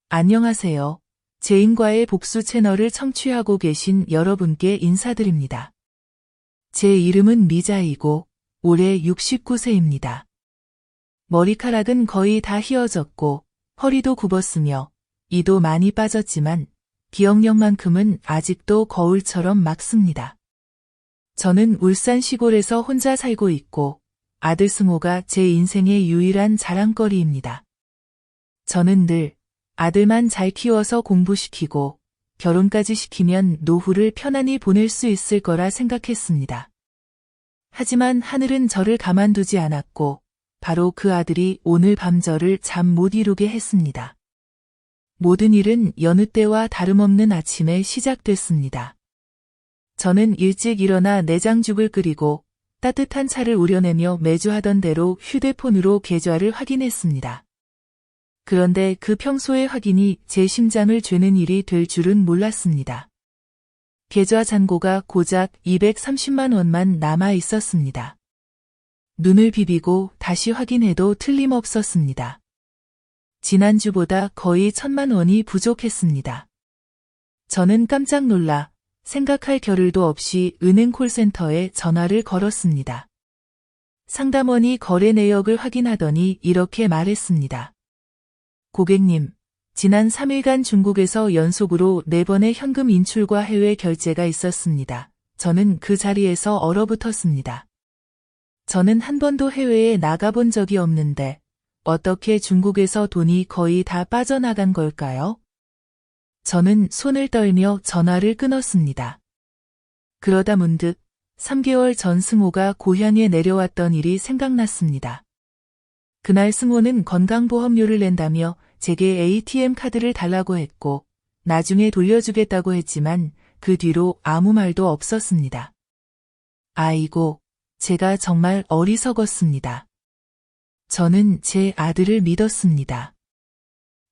안녕하세요. 제인과의 복수 채널을 청취하고 계신 여러분께 인사드립니다. 제 이름은 미자이고 올해 69세입니다. 머리카락은 거의 다 휘어졌고 허리도 굽었으며 이도 많이 빠졌지만 기억력만큼은 아직도 거울처럼 맑습니다. 저는 울산 시골에서 혼자 살고 있고 아들 승호가 제 인생의 유일한 자랑거리입니다. 저는 늘 아들만 잘 키워서 공부시키고 결혼까지 시키면 노후를 편안히 보낼 수 있을 거라 생각했습니다. 하지만 하늘은 저를 가만두지 않았고 바로 그 아들이 오늘 밤 저를 잠 못 이루게 했습니다. 모든 일은 여느 때와 다름없는 아침에 시작됐습니다. 저는 일찍 일어나 내장죽을 끓이고 따뜻한 차를 우려내며 매주 하던 대로 휴대폰으로 계좌를 확인했습니다. 그런데 그 평소의 확인이 제 심장을 죄는 일이 될 줄은 몰랐습니다. 계좌 잔고가 고작 230만 원만 남아 있었습니다. 눈을 비비고 다시 확인해도 틀림없었습니다. 지난주보다 거의 1,000만 원이 부족했습니다. 저는 깜짝 놀라 생각할 겨를도 없이 은행 콜센터에 전화를 걸었습니다. 상담원이 거래 내역을 확인하더니 이렇게 말했습니다. 고객님, 지난 3일간 중국에서 연속으로 4번의 현금 인출과 해외 결제가 있었습니다. 저는 그 자리에서 얼어붙었습니다. 저는 한 번도 해외에 나가본 적이 없는데 어떻게 중국에서 돈이 거의 다 빠져나간 걸까요? 저는 손을 떨며 전화를 끊었습니다. 그러다 문득 3개월 전 승호가 고향에 내려왔던 일이 생각났습니다. 그날 승호는 건강보험료를 낸다며 제게 ATM 카드를 달라고 했고 나중에 돌려주겠다고 했지만 그 뒤로 아무 말도 없었습니다. 아이고, 제가 정말 어리석었습니다. 저는 제 아들을 믿었습니다.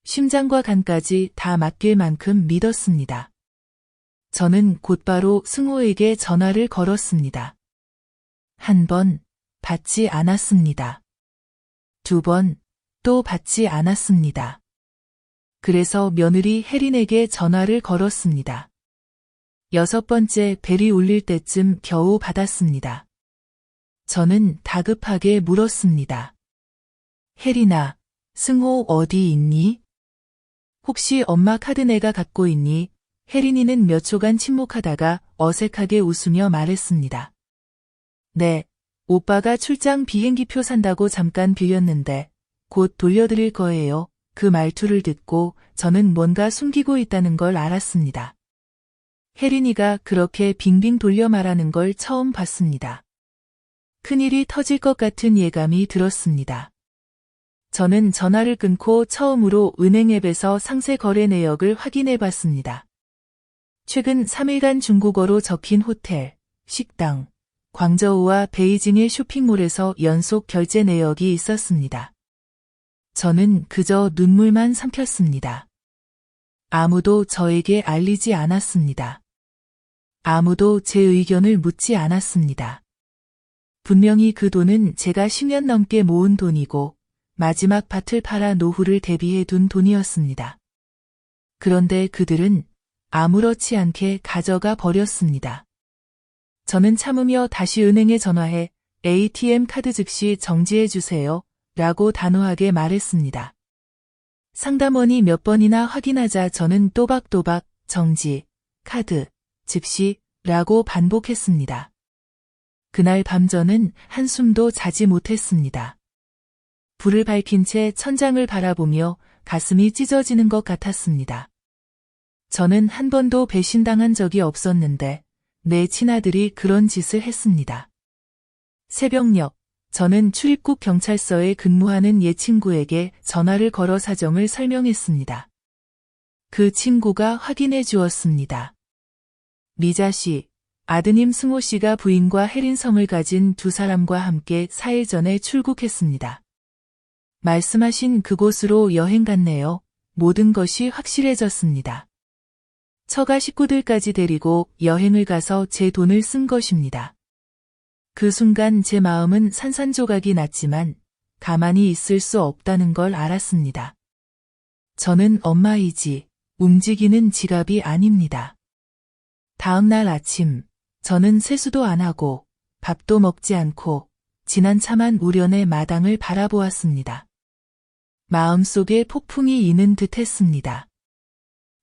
심장과 간까지 다 맡길 만큼 믿었습니다. 저는 곧바로 승호에게 전화를 걸었습니다. 한 번 받지 않았습니다. 2번 또 받지 않았습니다. 그래서 며느리 혜린에게 전화를 걸었습니다. 6번째 벨이 울릴 때쯤 겨우 받았습니다. 저는 다급하게 물었습니다. 혜린아, 승호 어디 있니? 혹시 엄마 카드 내가 갖고 있니? 혜린이는 몇 초간 침묵하다가 어색하게 웃으며 말했습니다. 네, 오빠가 출장 비행기표 산다고 잠깐 빌렸는데 곧 돌려드릴 거예요. 그 말투를 듣고 저는 뭔가 숨기고 있다는 걸 알았습니다. 혜린이가 그렇게 빙빙 돌려 말하는 걸 처음 봤습니다. 큰일이 터질 것 같은 예감이 들었습니다. 저는 전화를 끊고 처음으로 은행 앱에서 상세 거래 내역을 확인해 봤습니다. 최근 3일간 중국어로 적힌 호텔, 식당, 광저우와 베이징의 쇼핑몰에서 연속 결제 내역이 있었습니다. 저는 그저 눈물만 삼켰습니다. 아무도 저에게 알리지 않았습니다. 아무도 제 의견을 묻지 않았습니다. 분명히 그 돈은 제가 10년 넘게 모은 돈이고 마지막 밭을 팔아 노후를 대비해 둔 돈이었습니다. 그런데 그들은 아무렇지 않게 가져가 버렸습니다. 저는 참으며 다시 은행에 전화해 ATM 카드 즉시 정지해 주세요 라고 단호하게 말했습니다. 상담원이 몇 번이나 확인하자 저는 또박또박 정지, 카드, 즉시 라고 반복했습니다. 그날 밤 저는 한숨도 자지 못했습니다. 불을 밝힌 채 천장을 바라보며 가슴이 찢어지는 것 같았습니다. 저는 한 번도 배신당한 적이 없었는데 내 친아들이 그런 짓을 했습니다. 새벽녘, 저는 출입국 경찰서에 근무하는 옛 친구에게 전화를 걸어 사정을 설명했습니다. 그 친구가 확인해 주었습니다. 미자 씨, 아드님 승호 씨가 부인과 혜린성을 가진 2사람과 함께 4일 전에 출국했습니다. 말씀하신 그곳으로 여행 갔네요. 모든 것이 확실해졌습니다. 처가 식구들까지 데리고 여행을 가서 제 돈을 쓴 것입니다. 그 순간 제 마음은 산산조각이 났지만 가만히 있을 수 없다는 걸 알았습니다. 저는 엄마이지 움직이는 지갑이 아닙니다. 다음 날 아침, 저는 세수도 안 하고 밥도 먹지 않고 지난 참한 우련의 마당을 바라보았습니다. 마음속에 폭풍이 이는 듯 했습니다.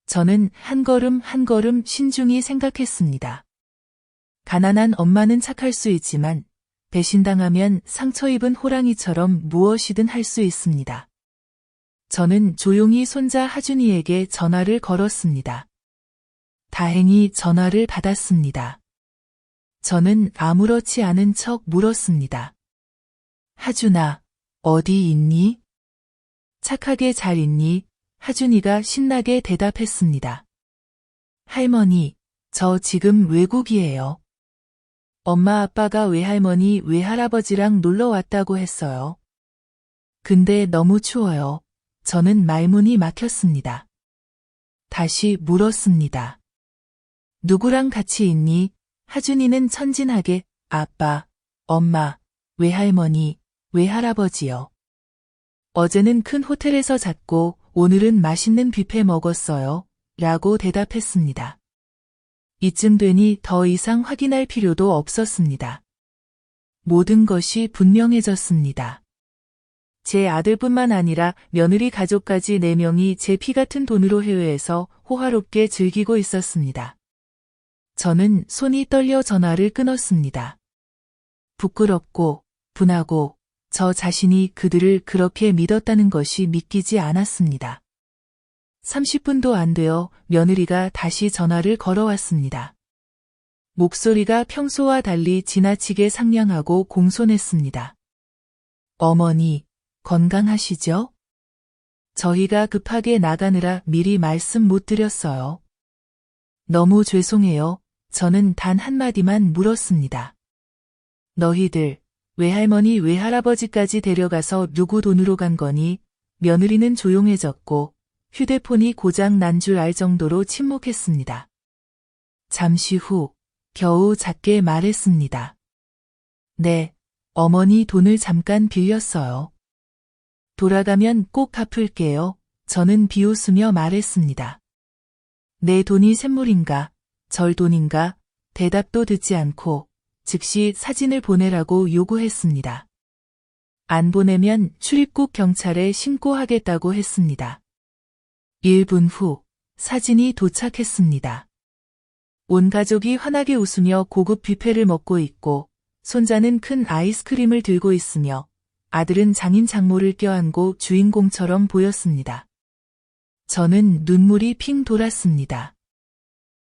저는 한 걸음 한 걸음 신중히 생각했습니다. 가난한 엄마는 착할 수 있지만 배신당하면 상처 입은 호랑이처럼 무엇이든 할 수 있습니다. 저는 조용히 손자 하준이에게 전화를 걸었습니다. 다행히 전화를 받았습니다. 저는 아무렇지 않은 척 물었습니다. 하준아, 어디 있니? 착하게 잘 있니? 하준이가 신나게 대답했습니다. 할머니, 저 지금 외국이에요. 엄마 아빠가 외할머니 외할아버지랑 놀러 왔다고 했어요. 근데 너무 추워요. 저는 말문이 막혔습니다. 다시 물었습니다. 누구랑 같이 있니? 하준이는 천진하게 아빠, 엄마, 외할머니, 외할아버지요. 어제는 큰 호텔에서 잤고 오늘은 맛있는 뷔페 먹었어요. 라고 대답했습니다. 이쯤 되니 더 이상 확인할 필요도 없었습니다. 모든 것이 분명해졌습니다. 제 아들뿐만 아니라 며느리 가족까지 4명이 제 피 같은 돈으로 해외에서 호화롭게 즐기고 있었습니다. 저는 손이 떨려 전화를 끊었습니다. 부끄럽고 분하고 저 자신이 그들을 그렇게 믿었다는 것이 믿기지 않았습니다. 30분도 안 되어 며느리가 다시 전화를 걸어왔습니다. 목소리가 평소와 달리 지나치게 상냥하고 공손했습니다. 어머니, 건강하시죠? 저희가 급하게 나가느라 미리 말씀 못 드렸어요. 너무 죄송해요. 저는 단 한마디만 물었습니다. 너희들, 외할머니 외할아버지까지 데려가서 누구 돈으로 간 거니? 며느리는 조용해졌고 휴대폰이 고장 난 줄 알 정도로 침묵했습니다. 잠시 후 겨우 작게 말했습니다. 네, 어머니 돈을 잠깐 빌렸어요. 돌아가면 꼭 갚을게요. 저는 비웃으며 말했습니다. 내 돈이 샘물인가, 절 돈인가, 대답도 듣지 않고 즉시 사진을 보내라고 요구했습니다. 안 보내면 출입국 경찰에 신고하겠다고 했습니다. 1분 후 사진이 도착했습니다. 온 가족이 환하게 웃으며 고급 뷔페를 먹고 있고 손자는 큰 아이스크림을 들고 있으며 아들은 장인 장모를 껴안고 주인공처럼 보였습니다. 저는 눈물이 핑 돌았습니다.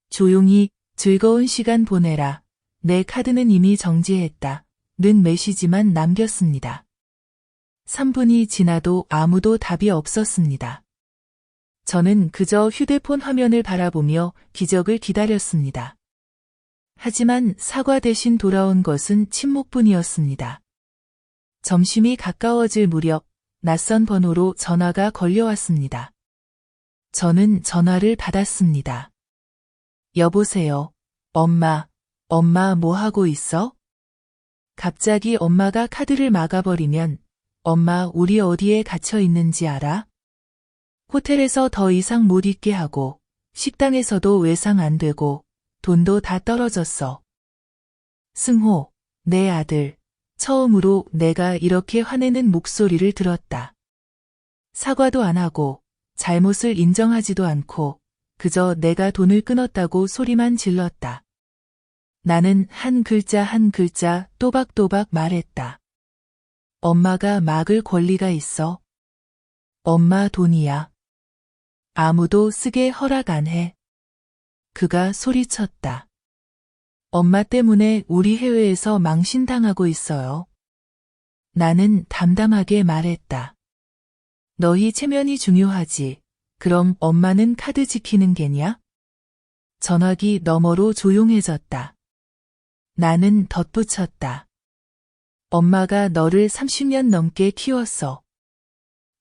조용히 즐거운 시간 보내라. 내 카드는 이미 정지했다. 는 메시지만 남겼습니다. 3분이 지나도 아무도 답이 없었습니다. 저는 그저 휴대폰 화면을 바라보며 기적을 기다렸습니다. 하지만 사과 대신 돌아온 것은 침묵뿐이었습니다. 점심이 가까워질 무렵 낯선 번호로 전화가 걸려왔습니다. 저는 전화를 받았습니다. 여보세요. 엄마 뭐 하고 있어? 갑자기 엄마가 카드를 막아버리면 엄마 우리 어디에 갇혀 있는지 알아? 호텔에서 더 이상 못 있게 하고 식당에서도 외상 안 되고 돈도 다 떨어졌어. 승호, 내 아들. 처음으로 내가 이렇게 화내는 목소리를 들었다. 사과도 안 하고 잘못을 인정하지도 않고 그저 내가 돈을 끊었다고 소리만 질렀다. 나는 한 글자 한 글자 또박또박 말했다. 엄마가 막을 권리가 있어. 엄마 돈이야. 아무도 쓰게 허락 안 해. 그가 소리쳤다. 엄마 때문에 우리 해외에서 망신당하고 있어요. 나는 담담하게 말했다. 너희 체면이 중요하지. 그럼 엄마는 카드 지키는 게냐? 전화기 너머로 조용해졌다. 나는 덧붙였다. 엄마가 너를 30년 넘게 키웠어.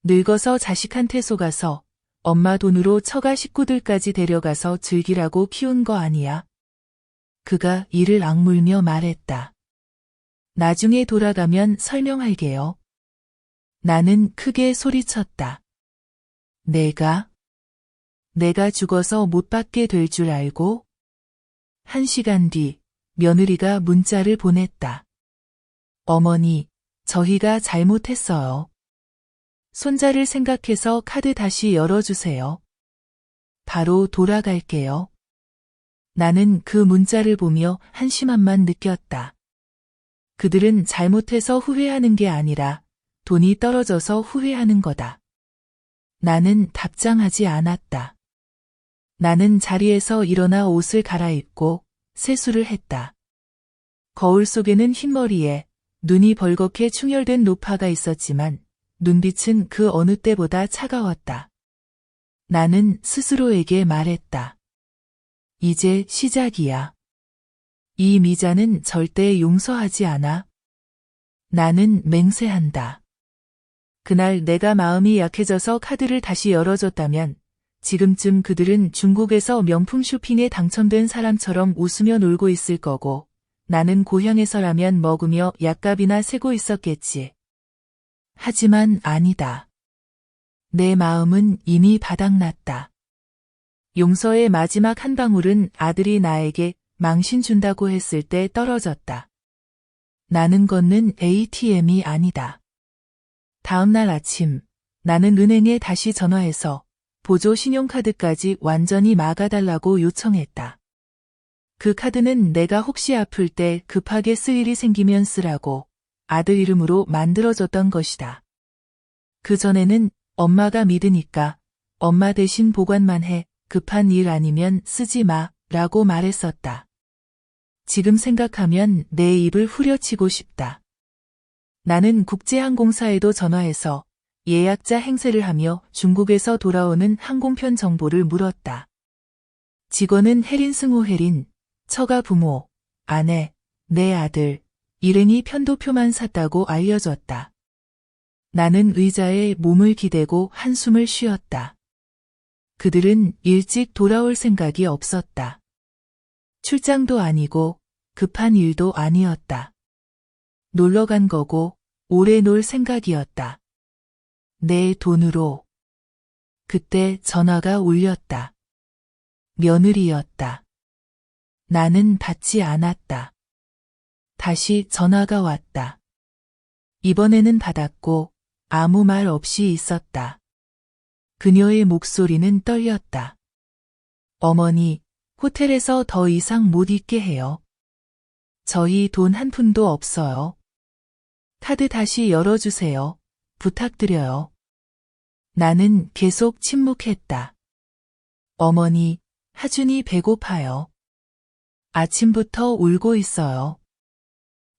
늙어서 자식한테 속아서 엄마 돈으로 처가 식구들까지 데려가서 즐기라고 키운 거 아니야. 그가 이를 악물며 말했다. 나중에 돌아가면 설명할게요. 나는 크게 소리쳤다. 내가 죽어서 못 받게 될 줄 알고? 1시간 뒤 며느리가 문자를 보냈다. 어머니, 저희가 잘못했어요. 손자를 생각해서 카드 다시 열어주세요. 바로 돌아갈게요. 나는 그 문자를 보며 한심함만 느꼈다. 그들은 잘못해서 후회하는 게 아니라 돈이 떨어져서 후회하는 거다. 나는 답장하지 않았다. 나는 자리에서 일어나 옷을 갈아입고 세수를 했다. 거울 속에는 흰머리에 눈이 벌겋게 충혈된 노파가 있었지만 눈빛은 그 어느 때보다 차가웠다. 나는 스스로에게 말했다. 이제 시작이야. 이 미자는 절대 용서하지 않아. 나는 맹세한다. 그날 내가 마음이 약해져서 카드를 다시 열어줬다면 지금쯤 그들은 중국에서 명품 쇼핑에 당첨된 사람처럼 웃으며 놀고 있을 거고 나는 고향에서 라면 먹으며 약값이나 세고 있었겠지. 하지만 아니다. 내 마음은 이미 바닥났다. 용서의 마지막 한 방울은 아들이 나에게 망신 준다고 했을 때 떨어졌다. 나는 걷는 ATM이 아니다. 다음 날 아침, 나는 은행에 다시 전화해서 보조 신용카드까지 완전히 막아달라고 요청했다. 그 카드는 내가 혹시 아플 때 급하게 쓸 일이 생기면 쓰라고 아들 이름으로 만들어졌던 것이다. 그전에는 엄마가 믿으니까 엄마 대신 보관만 해, 급한 일 아니면 쓰지 마 라고 말했었다. 지금 생각하면 내 입을 후려치고 싶다. 나는 국제항공사에도 전화해서 예약자 행세를 하며 중국에서 돌아오는 항공편 정보를 물었다. 직원은 혜린 승호 혜린, 처가 부모, 아내, 내 아들, 일행이 편도표만 샀다고 알려줬다. 나는 의자에 몸을 기대고 한숨을 쉬었다. 그들은 일찍 돌아올 생각이 없었다. 출장도 아니고 급한 일도 아니었다. 놀러 간 거고 오래 놀 생각이었다. 내 돈으로. 그때 전화가 울렸다. 며느리였다. 나는 받지 않았다. 다시 전화가 왔다. 이번에는 받았고 아무 말 없이 있었다. 그녀의 목소리는 떨렸다. 어머니, 호텔에서 더 이상 못 있게 해요. 저희 돈 한 푼도 없어요. 카드 다시 열어주세요. 부탁드려요. 나는 계속 침묵했다. 어머니, 하준이 배고파요. 아침부터 울고 있어요.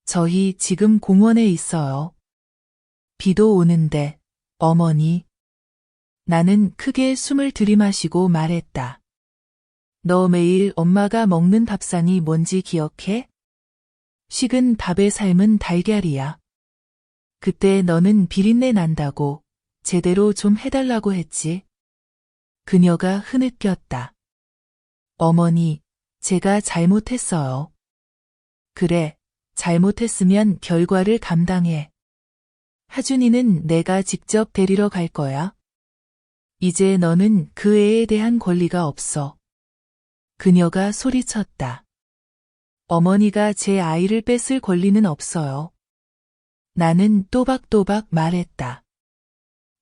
저희 지금 공원에 있어요. 비도 오는데, 어머니. 나는 크게 숨을 들이마시고 말했다. 너 매일 엄마가 먹는 밥상이 뭔지 기억해? 식은 밥에 삶은 달걀이야. 그때 너는 비린내 난다고 제대로 좀 해달라고 했지. 그녀가 흐느꼈다. 어머니, 제가 잘못했어요. 그래, 잘못했으면 결과를 감당해. 하준이는 내가 직접 데리러 갈 거야. 이제 너는 그 애에 대한 권리가 없어. 그녀가 소리쳤다. 어머니가 제 아이를 뺏을 권리는 없어요. 나는 또박또박 말했다.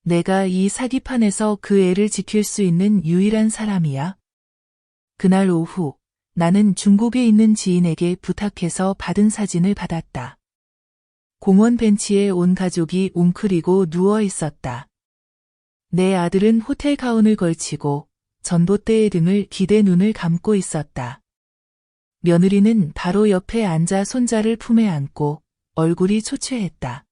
내가 이 사기판에서 그 애를 지킬 수 있는 유일한 사람이야. 그날 오후, 나는 중국에 있는 지인에게 부탁해서 받은 사진을 받았다. 공원 벤치에 온 가족이 웅크리고 누워 있었다. 내 아들은 호텔 가운을 걸치고 전봇대의 등을 기대 눈을 감고 있었다. 며느리는 바로 옆에 앉아 손자를 품에 안고 얼굴이 초췌했다.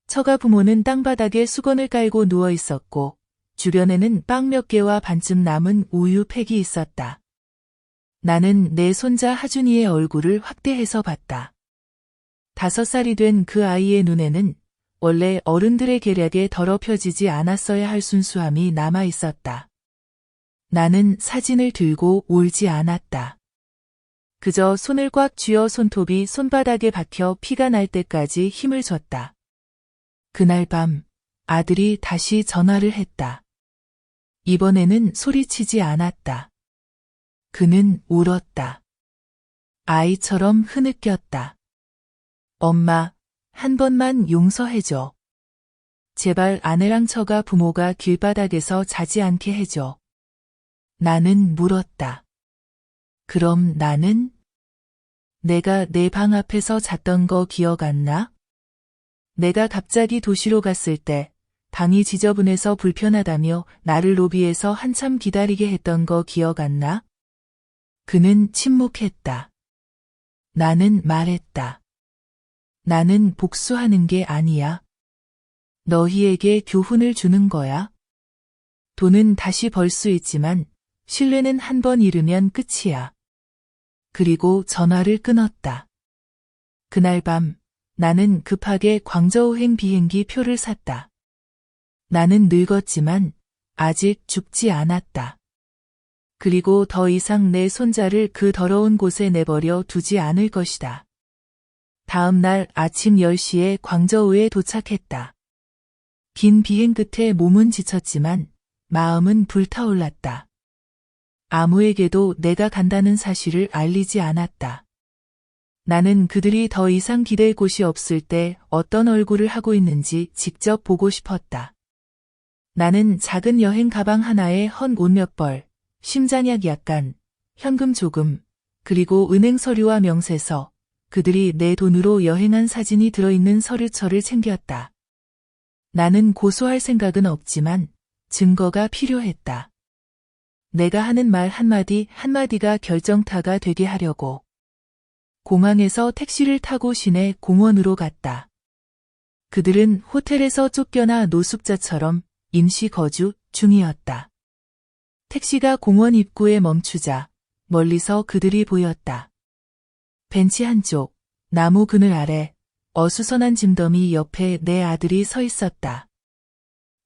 처가 부모는 땅바닥에 수건을 깔고 누워 있었고 주변에는 빵 몇 개와 반쯤 남은 우유 팩이 있었다. 나는 내 손자 하준이의 얼굴을 확대해서 봤다. 5살이 된 그 아이의 눈에는 원래 어른들의 계략에 더럽혀지지 않았어야 할 순수함이 남아 있었다. 나는 사진을 들고 울지 않았다. 그저 손을 꽉 쥐어 손톱이 손바닥에 박혀 피가 날 때까지 힘을 줬다. 그날 밤 아들이 다시 전화를 했다. 이번에는 소리치지 않았다. 그는 울었다. 아이처럼 흐느꼈다. 엄마, 한 번만 용서해줘. 제발 아내랑 처가 부모가 길바닥에서 자지 않게 해줘. 나는 물었다. 그럼 나는? 내가 내 방 앞에서 잤던 거 기억 안 나? 내가 갑자기 도시로 갔을 때 방이 지저분해서 불편하다며 나를 로비에서 한참 기다리게 했던 거 기억 안 나? 그는 침묵했다. 나는 말했다. 나는 복수하는 게 아니야. 너희에게 교훈을 주는 거야. 돈은 다시 벌 수 있지만 신뢰는 한 번 잃으면 끝이야. 그리고 전화를 끊었다. 그날 밤 나는 급하게 광저우행 비행기 표를 샀다. 나는 늙었지만 아직 죽지 않았다. 그리고 더 이상 내 손자를 그 더러운 곳에 내버려 두지 않을 것이다. 다음 날 아침 10시에 광저우에 도착했다. 긴 비행 끝에 몸은 지쳤지만 마음은 불타올랐다. 아무에게도 내가 간다는 사실을 알리지 않았다. 나는 그들이 더 이상 기댈 곳이 없을 때 어떤 얼굴을 하고 있는지 직접 보고 싶었다. 나는 작은 여행 가방 하나에 헌 옷 몇 벌, 심장약 약간, 현금 조금, 그리고 은행 서류와 명세서, 그들이 내 돈으로 여행한 사진이 들어있는 서류철을 챙겼다. 나는 고소할 생각은 없지만 증거가 필요했다. 내가 하는 말 한마디 한마디가 결정타가 되게 하려고. 공항에서 택시를 타고 시내 공원으로 갔다. 그들은 호텔에서 쫓겨나 노숙자처럼 임시 거주 중이었다. 택시가 공원 입구에 멈추자 멀리서 그들이 보였다. 벤치 한쪽, 나무 그늘 아래, 어수선한 짐더미 옆에 내 아들이 서 있었다.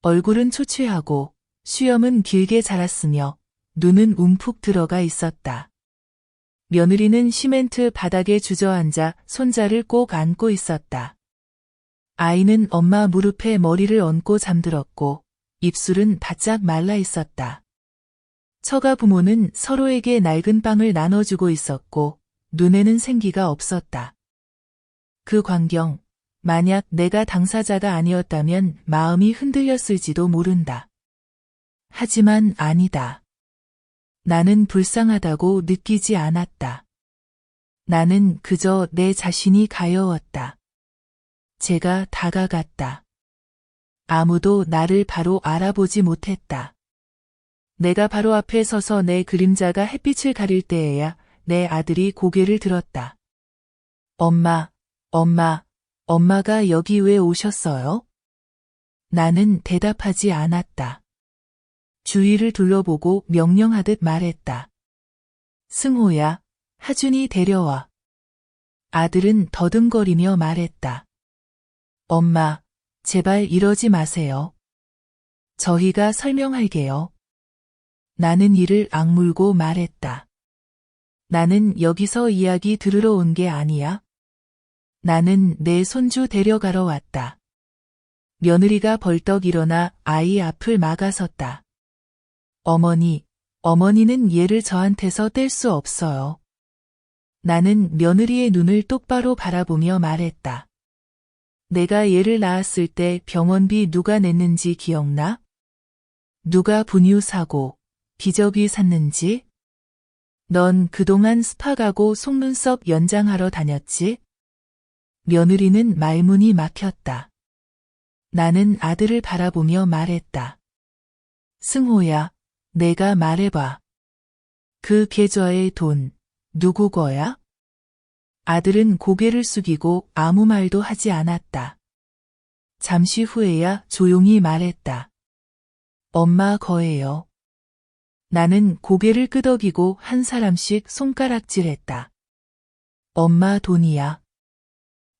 얼굴은 초췌하고 수염은 길게 자랐으며 눈은 움푹 들어가 있었다. 며느리는 시멘트 바닥에 주저앉아 손자를 꼭 안고 있었다. 아이는 엄마 무릎에 머리를 얹고 잠들었고 입술은 바짝 말라 있었다. 처가 부모는 서로에게 낡은 빵을 나눠주고 있었고 눈에는 생기가 없었다. 그 광경, 만약 내가 당사자가 아니었다면 마음이 흔들렸을지도 모른다. 하지만 아니다. 나는 불쌍하다고 느끼지 않았다. 나는 그저 내 자신이 가여웠다. 제가 다가갔다. 아무도 나를 바로 알아보지 못했다. 내가 바로 앞에 서서 내 그림자가 햇빛을 가릴 때에야 내 아들이 고개를 들었다. 엄마, 엄마가 여기 왜 오셨어요? 나는 대답하지 않았다. 주위를 둘러보고 명령하듯 말했다. 승호야, 하준이 데려와. 아들은 더듬거리며 말했다. 엄마, 제발 이러지 마세요. 저희가 설명할게요. 나는 이를 악물고 말했다. 나는 여기서 이야기 들으러 온 게 아니야. 나는 내 손주 데려가러 왔다. 며느리가 벌떡 일어나 아이 앞을 막아섰다. 어머니는 얘를 저한테서 뗄 수 없어요. 나는 며느리의 눈을 똑바로 바라보며 말했다. 내가 얘를 낳았을 때 병원비 누가 냈는지 기억나? 누가 분유사고, 기저귀 샀는지? 넌 그동안 스파 가고 속눈썹 연장하러 다녔지? 며느리는 말문이 막혔다. 나는 아들을 바라보며 말했다. 승호야, 내가 말해봐. 그 계좌의 돈, 누구 거야? 아들은 고개를 숙이고 아무 말도 하지 않았다. 잠시 후에야 조용히 말했다. 엄마 거예요. 나는 고개를 끄덕이고 한 사람씩 손가락질했다. 엄마 돈이야.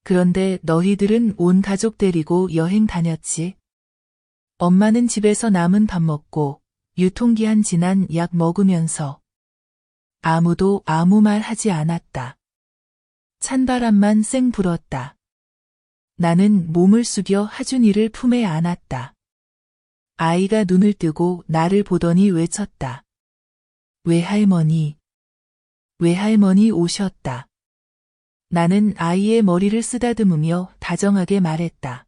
그런데 너희들은 온 가족 데리고 여행 다녔지. 엄마는 집에서 남은 밥 먹고 유통기한 지난 약 먹으면서 아무도 아무 말 하지 않았다. 찬바람만 쌩 불었다. 나는 몸을 숙여 하준이를 품에 안았다. 아이가 눈을 뜨고 나를 보더니 외쳤다. 외할머니. 외할머니 오셨다. 나는 아이의 머리를 쓰다듬으며 다정하게 말했다.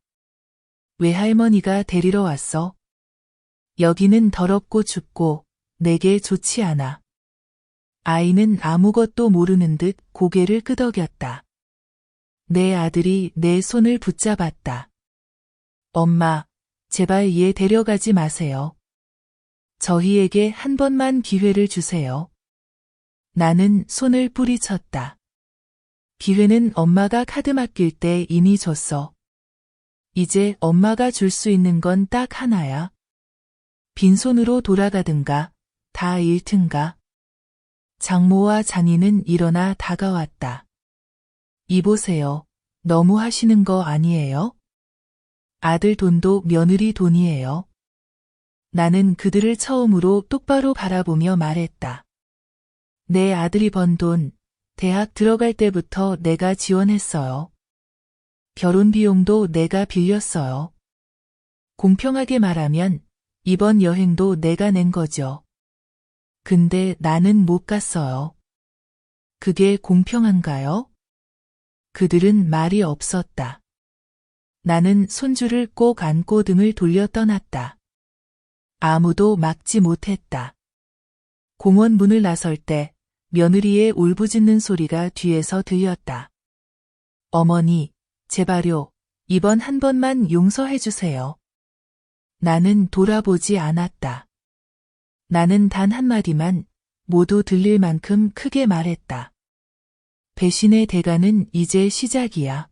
외할머니가 데리러 왔어. 여기는 더럽고 춥고 내게 좋지 않아. 아이는 아무것도 모르는 듯 고개를 끄덕였다. 내 아들이 내 손을 붙잡았다. 엄마, 제발 얘 데려가지 마세요. 저희에게 한 번만 기회를 주세요. 나는 손을 뿌리쳤다. 기회는 엄마가 카드 맡길 때 이미 줬어. 이제 엄마가 줄 수 있는 건 딱 하나야. 빈손으로 돌아가든가, 다 잃든가. 장모와 장인은 일어나 다가왔다. 이보세요. 너무 하시는 거 아니에요? 아들 돈도 며느리 돈이에요. 나는 그들을 처음으로 똑바로 바라보며 말했다. 내 아들이 번 돈, 대학 들어갈 때부터 내가 지원했어요. 결혼 비용도 내가 빌렸어요. 공평하게 말하면 이번 여행도 내가 낸 거죠. 근데 나는 못 갔어요. 그게 공평한가요? 그들은 말이 없었다. 나는 손주를 꼭 안고 등을 돌려 떠났다. 아무도 막지 못했다. 공원 문을 나설 때 며느리의 울부짖는 소리가 뒤에서 들렸다. 어머니, 제발요, 이번 한 번만 용서해 주세요. 나는 돌아보지 않았다. 나는 단 한마디만 모두 들릴 만큼 크게 말했다. 배신의 대가는 이제 시작이야.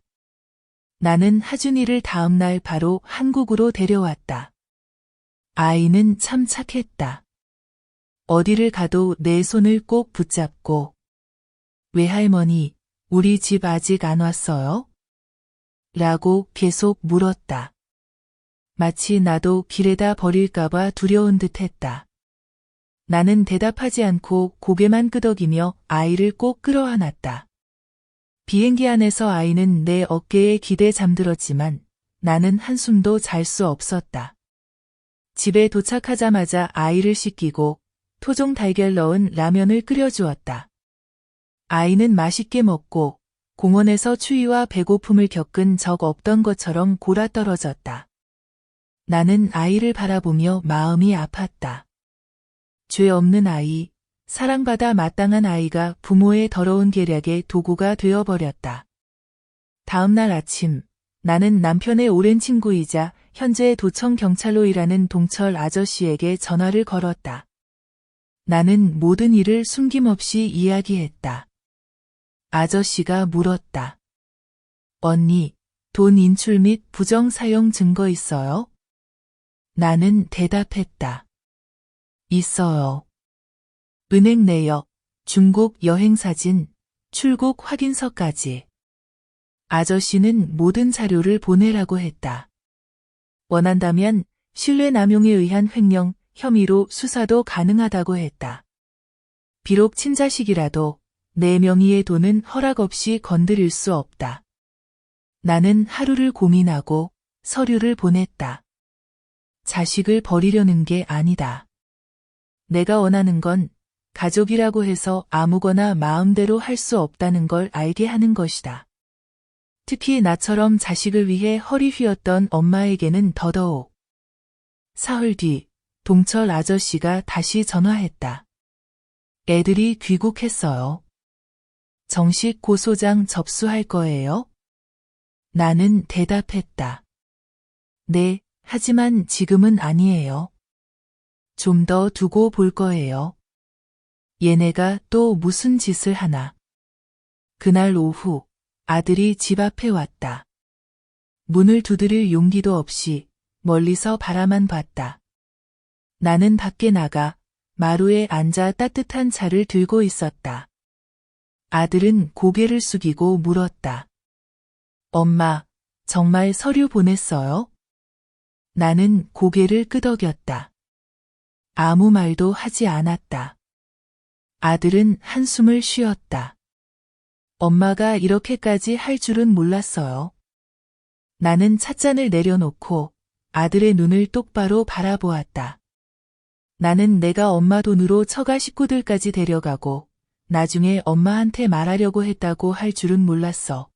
나는 하준이를 다음 날 바로 한국으로 데려왔다. 아이는 참 착했다. 어디를 가도 내 손을 꼭 붙잡고 외할머니, 우리 집 아직 안 왔어요? 라고 계속 물었다. 마치 나도 길에다 버릴까봐 두려운 듯했다. 나는 대답하지 않고 고개만 끄덕이며 아이를 꼭 끌어안았다. 비행기 안에서 아이는 내 어깨에 기대 잠들었지만 나는 한숨도 잘 수 없었다. 집에 도착하자마자 아이를 씻기고 토종 달걀 넣은 라면을 끓여주었다. 아이는 맛있게 먹고 공원에서 추위와 배고픔을 겪은 적 없던 것처럼 골아떨어졌다. 나는 아이를 바라보며 마음이 아팠다. 죄 없는 아이, 사랑받아 마땅한 아이가 부모의 더러운 계략의 도구가 되어버렸다. 다음 날 아침, 나는 남편의 오랜 친구이자 현재 도청 경찰로 일하는 동철 아저씨에게 전화를 걸었다. 나는 모든 일을 숨김없이 이야기했다. 아저씨가 물었다. 언니, 돈 인출 및 부정 사용 증거 있어요? 나는 대답했다. 있어요. 은행 내역, 중국 여행사진, 출국 확인서까지. 아저씨는 모든 자료를 보내라고 했다. 원한다면 신뢰남용에 의한 횡령 혐의로 수사도 가능하다고 했다. 비록 친자식이라도 내 명의의 돈은 허락 없이 건드릴 수 없다. 나는 하루를 고민하고 서류를 보냈다. 자식을 버리려는 게 아니다. 내가 원하는 건 가족이라고 해서 아무거나 마음대로 할 수 없다는 걸 알게 하는 것이다. 특히 나처럼 자식을 위해 허리 휘었던 엄마에게는 더더욱. 사흘 뒤 동철 아저씨가 다시 전화했다. 애들이 귀국했어요. 정식 고소장 접수할 거예요? 나는 대답했다. 네, 하지만 지금은 아니에요. 좀 더 두고 볼 거예요. 얘네가 또 무슨 짓을 하나. 그날 오후 아들이 집 앞에 왔다. 문을 두드릴 용기도 없이 멀리서 바라만 봤다. 나는 밖에 나가 마루에 앉아 따뜻한 차를 들고 있었다. 아들은 고개를 숙이고 물었다. 엄마, 정말 서류 보냈어요? 나는 고개를 끄덕였다. 아무 말도 하지 않았다. 아들은 한숨을 쉬었다. 엄마가 이렇게까지 할 줄은 몰랐어요. 나는 찻잔을 내려놓고 아들의 눈을 똑바로 바라보았다. 나는 내가 엄마 돈으로 처가 식구들까지 데려가고 나중에 엄마한테 말하려고 했다고 할 줄은 몰랐어.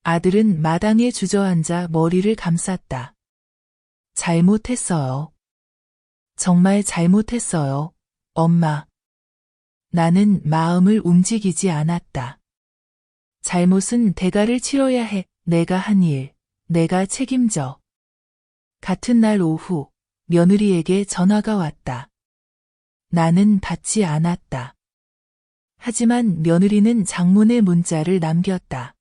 아들은 마당에 주저앉아 머리를 감쌌다. 잘못했어요. 정말 잘못했어요, 엄마. 나는 마음을 움직이지 않았다. 잘못은 대가를 치러야 해. 내가 한 일, 내가 책임져. 같은 날 오후, 며느리에게 전화가 왔다. 나는 받지 않았다. 하지만 며느리는 장문의 문자를 남겼다.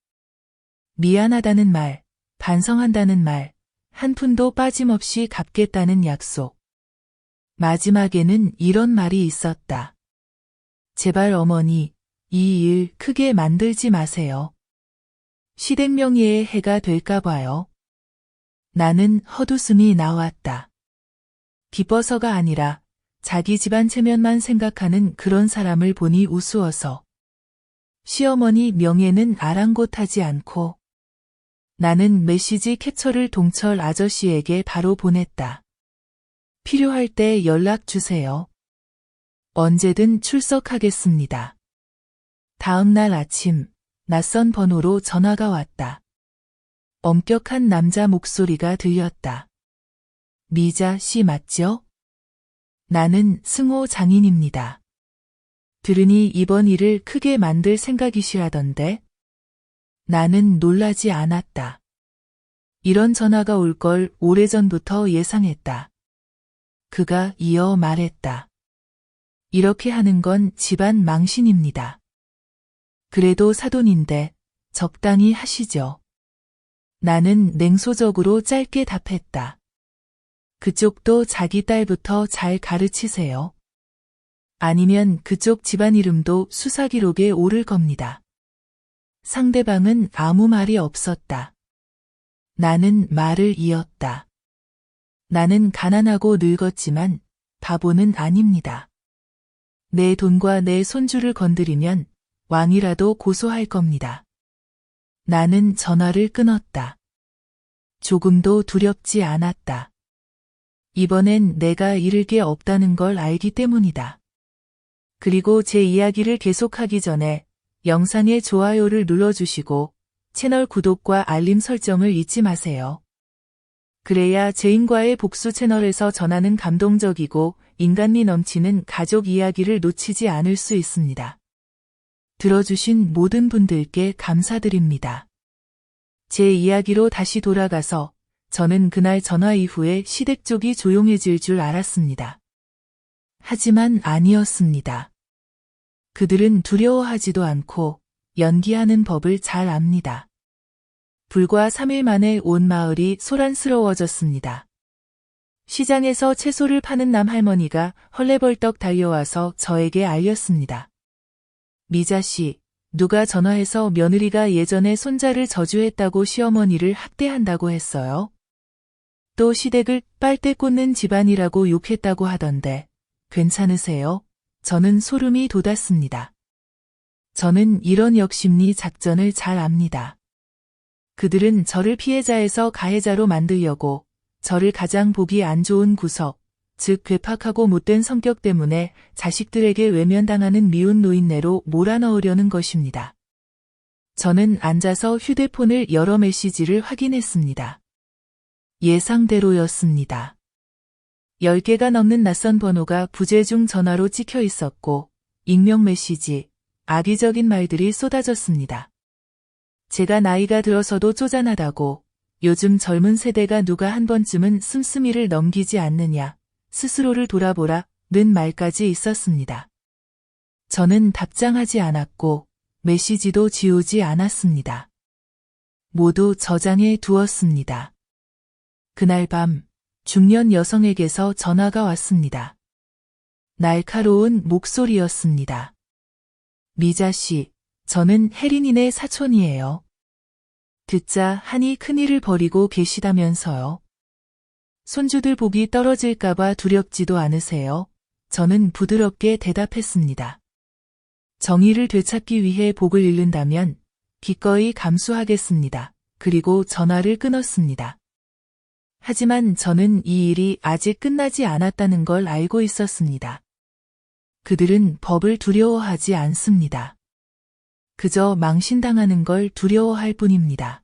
미안하다는 말, 반성한다는 말, 한 푼도 빠짐없이 갚겠다는 약속. 마지막에는 이런 말이 있었다. 제발 어머니, 이 일 크게 만들지 마세요. 시댁 명예에 해가 될까 봐요. 나는 헛웃음이 나왔다. 기뻐서가 아니라 자기 집안 체면만 생각하는 그런 사람을 보니 우스워서. 시어머니 명예는 아랑곳하지 않고. 나는 메시지 캡처를 동철 아저씨에게 바로 보냈다. 필요할 때 연락 주세요. 언제든 출석하겠습니다. 다음 날 아침, 낯선 번호로 전화가 왔다. 엄격한 남자 목소리가 들렸다. 미자 씨 맞죠? 나는 승호 장인입니다. 들으니 이번 일을 크게 만들 생각이시라던데? 나는 놀라지 않았다. 이런 전화가 올 걸 오래전부터 예상했다. 그가 이어 말했다. 이렇게 하는 건 집안 망신입니다. 그래도 사돈인데 적당히 하시죠. 나는 냉소적으로 짧게 답했다. 그쪽도 자기 딸부터 잘 가르치세요. 아니면 그쪽 집안 이름도 수사 기록에 오를 겁니다. 상대방은 아무 말이 없었다. 나는 말을 이었다. 나는 가난하고 늙었지만 바보는 아닙니다. 내 돈과 내 손주를 건드리면 왕이라도 고소할 겁니다. 나는 전화를 끊었다. 조금도 두렵지 않았다. 이번엔 내가 잃을 게 없다는 걸 알기 때문이다. 그리고 제 이야기를 계속하기 전에 영상의 좋아요를 눌러주시고 채널 구독과 알림 설정을 잊지 마세요. 그래야 제인과의 복수 채널에서 전하는 감동적이고 인간미 넘치는 가족 이야기를 놓치지 않을 수 있습니다. 들어주신 모든 분들께 감사드립니다. 제 이야기로 다시 돌아가서 저는 그날 전화 이후에 시댁 쪽이 조용해질 줄 알았습니다. 하지만 아니었습니다. 그들은 두려워하지도 않고 연기하는 법을 잘 압니다. 불과 3일 만에 온 마을이 소란스러워졌습니다. 시장에서 채소를 파는 남할머니가 헐레벌떡 달려와서 저에게 알렸습니다. 미자 씨, 누가 전화해서 며느리가 예전에 손자를 저주했다고 시어머니를 학대한다고 했어요? 또 시댁을 빨대 꽂는 집안이라고 욕했다고 하던데 괜찮으세요? 저는 소름이 돋았습니다. 저는 이런 역심리 작전을 잘 압니다. 그들은 저를 피해자에서 가해자로 만들려고 저를 가장 보기 안 좋은 구석, 즉 괴팍하고 못된 성격 때문에 자식들에게 외면당하는 미운 노인네로 몰아넣으려는 것입니다. 저는 앉아서 휴대폰을 열어 메시지를 확인했습니다. 예상대로였습니다. 10개가 넘는 낯선 번호가 부재중 전화로 찍혀 있었고 익명 메시지, 악의적인 말들이 쏟아졌습니다. 제가 나이가 들어서도 쪼잔하다고, 요즘 젊은 세대가 누가 한 번쯤은 씀씀이를 넘기지 않느냐, 스스로를 돌아보라, 는 말까지 있었습니다. 저는 답장하지 않았고 메시지도 지우지 않았습니다. 모두 저장해 두었습니다. 그날 밤 중년 여성에게서 전화가 왔습니다. 날카로운 목소리였습니다. 미자 씨, 저는 혜린이네 사촌이에요. 듣자 하니 큰일을 벌이고 계시다면서요. 손주들 복이 떨어질까봐 두렵지도 않으세요? 저는 부드럽게 대답했습니다. 정의를 되찾기 위해 복을 잃는다면 기꺼이 감수하겠습니다. 그리고 전화를 끊었습니다. 하지만 저는 이 일이 아직 끝나지 않았다는 걸 알고 있었습니다. 그들은 법을 두려워하지 않습니다. 그저 망신당하는 걸 두려워할 뿐입니다.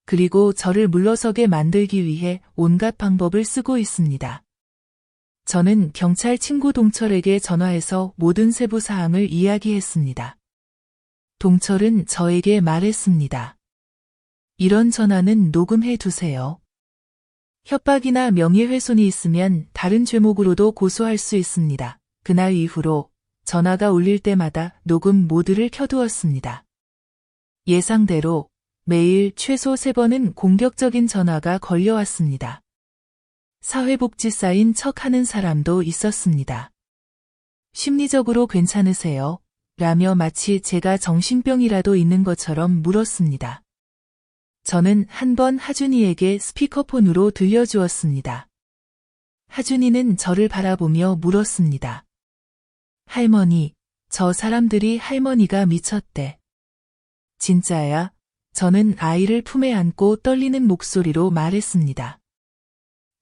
그리고 저를 물러서게 만들기 위해 온갖 방법을 쓰고 있습니다. 저는 경찰 친구 동철에게 전화해서 모든 세부 사항을 이야기했습니다. 동철은 저에게 말했습니다. 이런 전화는 녹음해 두세요. 협박이나 명예훼손이 있으면 다른 죄목으로도 고소할 수 있습니다. 그날 이후로 전화가 울릴 때마다 녹음 모드를 켜두었습니다. 예상대로 매일 최소 3번은 공격적인 전화가 걸려왔습니다. 사회복지사인 척하는 사람도 있었습니다. 심리적으로 괜찮으세요? 라며 마치 제가 정신병이라도 있는 것처럼 물었습니다. 저는 한 번 하준이에게 스피커폰으로 들려주었습니다. 하준이는 저를 바라보며 물었습니다. 할머니, 저 사람들이 할머니가 미쳤대. 진짜야? 저는 아이를 품에 안고 떨리는 목소리로 말했습니다.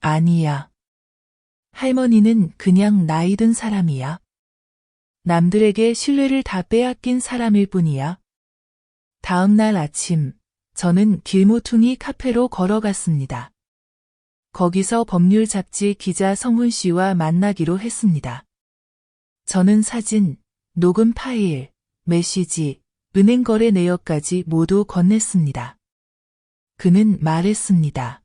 아니야. 할머니는 그냥 나이 든 사람이야. 남들에게 신뢰를 다 빼앗긴 사람일 뿐이야. 다음 날 아침, 저는 길모퉁이 카페로 걸어갔습니다. 거기서 법률 잡지 기자 성훈 씨와 만나기로 했습니다. 저는 사진, 녹음 파일, 메시지, 은행 거래 내역까지 모두 건넸습니다. 그는 말했습니다.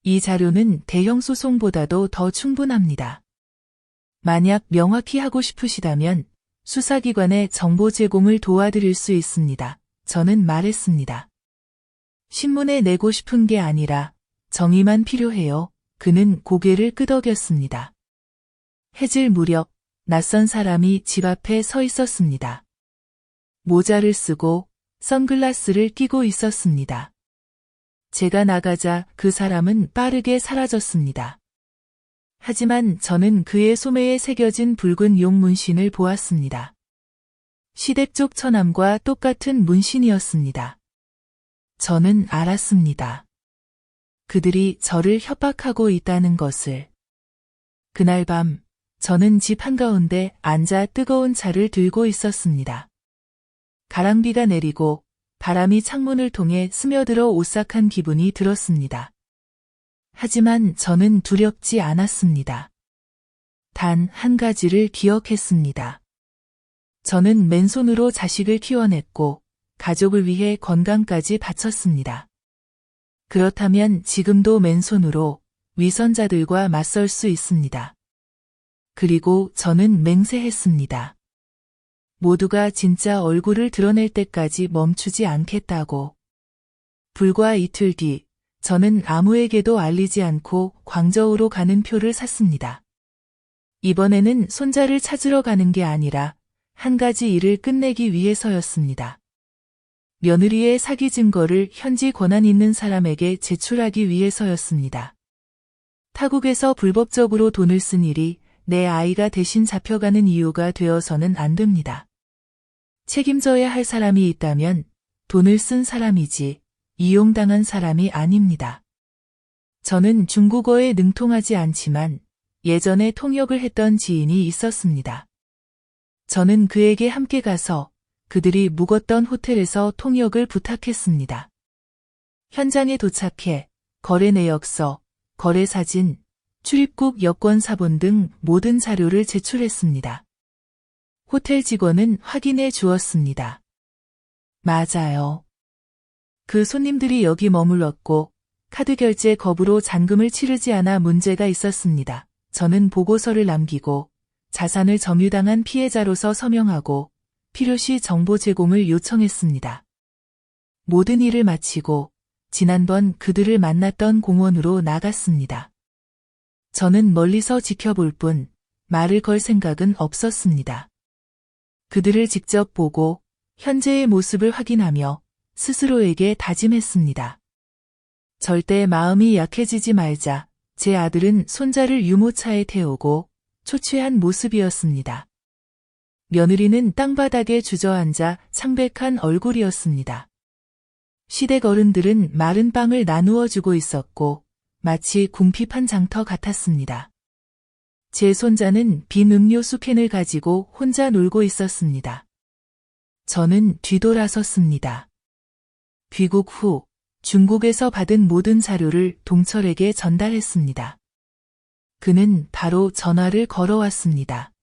이 자료는 대형 소송보다도 더 충분합니다. 만약 명확히 하고 싶으시다면 수사기관에 정보 제공을 도와드릴 수 있습니다. 저는 말했습니다. 신문에 내고 싶은 게 아니라 정의만 필요해요. 그는 고개를 끄덕였습니다. 해질 무렵 낯선 사람이 집 앞에 서 있었습니다. 모자를 쓰고 선글라스를 끼고 있었습니다. 제가 나가자 그 사람은 빠르게 사라졌습니다. 하지만 저는 그의 소매에 새겨진 붉은 용 문신을 보았습니다. 시댁 쪽 처남과 똑같은 문신이었습니다. 저는 알았습니다. 그들이 저를 협박하고 있다는 것을. 그날 밤, 저는 집 한가운데 앉아 뜨거운 차를 들고 있었습니다. 가랑비가 내리고 바람이 창문을 통해 스며들어 오싹한 기분이 들었습니다. 하지만 저는 두렵지 않았습니다. 단 한 가지를 기억했습니다. 저는 맨손으로 자식을 키워냈고 가족을 위해 건강까지 바쳤습니다. 그렇다면 지금도 맨손으로 위선자들과 맞설 수 있습니다. 그리고 저는 맹세했습니다. 모두가 진짜 얼굴을 드러낼 때까지 멈추지 않겠다고. 불과 이틀 뒤, 저는 아무에게도 알리지 않고 광저우로 가는 표를 샀습니다. 이번에는 손자를 찾으러 가는 게 아니라 한 가지 일을 끝내기 위해서였습니다. 며느리의 사기 증거를 현지 권한 있는 사람에게 제출하기 위해서였습니다. 타국에서 불법적으로 돈을 쓴 일이 내 아이가 대신 잡혀가는 이유가 되어서는 안 됩니다. 책임져야 할 사람이 있다면 돈을 쓴 사람이지 이용당한 사람이 아닙니다. 저는 중국어에 능통하지 않지만 예전에 통역을 했던 지인이 있었습니다. 저는 그에게 함께 가서 그들이 묵었던 호텔에서 통역을 부탁했습니다. 현장에 도착해 거래 내역서, 거래 사진, 출입국 여권 사본 등 모든 자료를 제출했습니다. 호텔 직원은 확인해 주었습니다. 맞아요. 그 손님들이 여기 머물렀고 카드 결제 거부로 잔금을 치르지 않아 문제가 있었습니다. 저는 보고서를 남기고 자산을 점유당한 피해자로서 서명하고 필요시 정보 제공을 요청했습니다. 모든 일을 마치고 지난번 그들을 만났던 공원으로 나갔습니다. 저는 멀리서 지켜볼 뿐 말을 걸 생각은 없었습니다. 그들을 직접 보고 현재의 모습을 확인하며 스스로에게 다짐했습니다. 절대 마음이 약해지지 말자. 제 아들은 손자를 유모차에 태우고 초췌한 모습이었습니다. 며느리는 땅바닥에 주저앉아 창백한 얼굴이었습니다. 시댁 어른들은 마른 빵을 나누어 주고 있었고 마치 궁핍한 장터 같았습니다. 제 손자는 빈 음료수 캔을 가지고 혼자 놀고 있었습니다. 저는 뒤돌아섰습니다. 귀국 후 중국에서 받은 모든 자료를 동철에게 전달했습니다. 그는 바로 전화를 걸어왔습니다.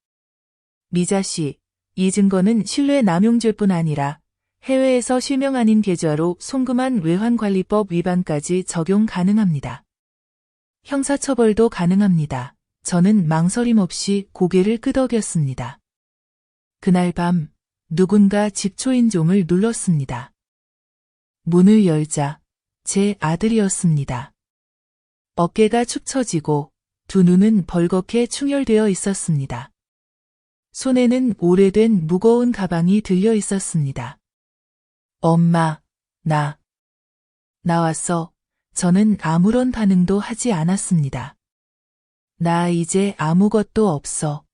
미자 씨, 이 증거는 신뢰 남용죄뿐 아니라 해외에서 실명 아닌 계좌로 송금한 외환관리법 위반까지 적용 가능합니다. 형사처벌도 가능합니다. 저는 망설임 없이 고개를 끄덕였습니다. 그날 밤 누군가 집 초인종을 눌렀습니다. 문을 열자 제 아들이었습니다. 어깨가 축 처지고 두 눈은 벌겋게 충혈되어 있었습니다. 손에는 오래된 무거운 가방이 들려 있었습니다. 엄마, 나왔어. 저는 아무런 반응도 하지 않았습니다. 나 이제 아무것도 없어.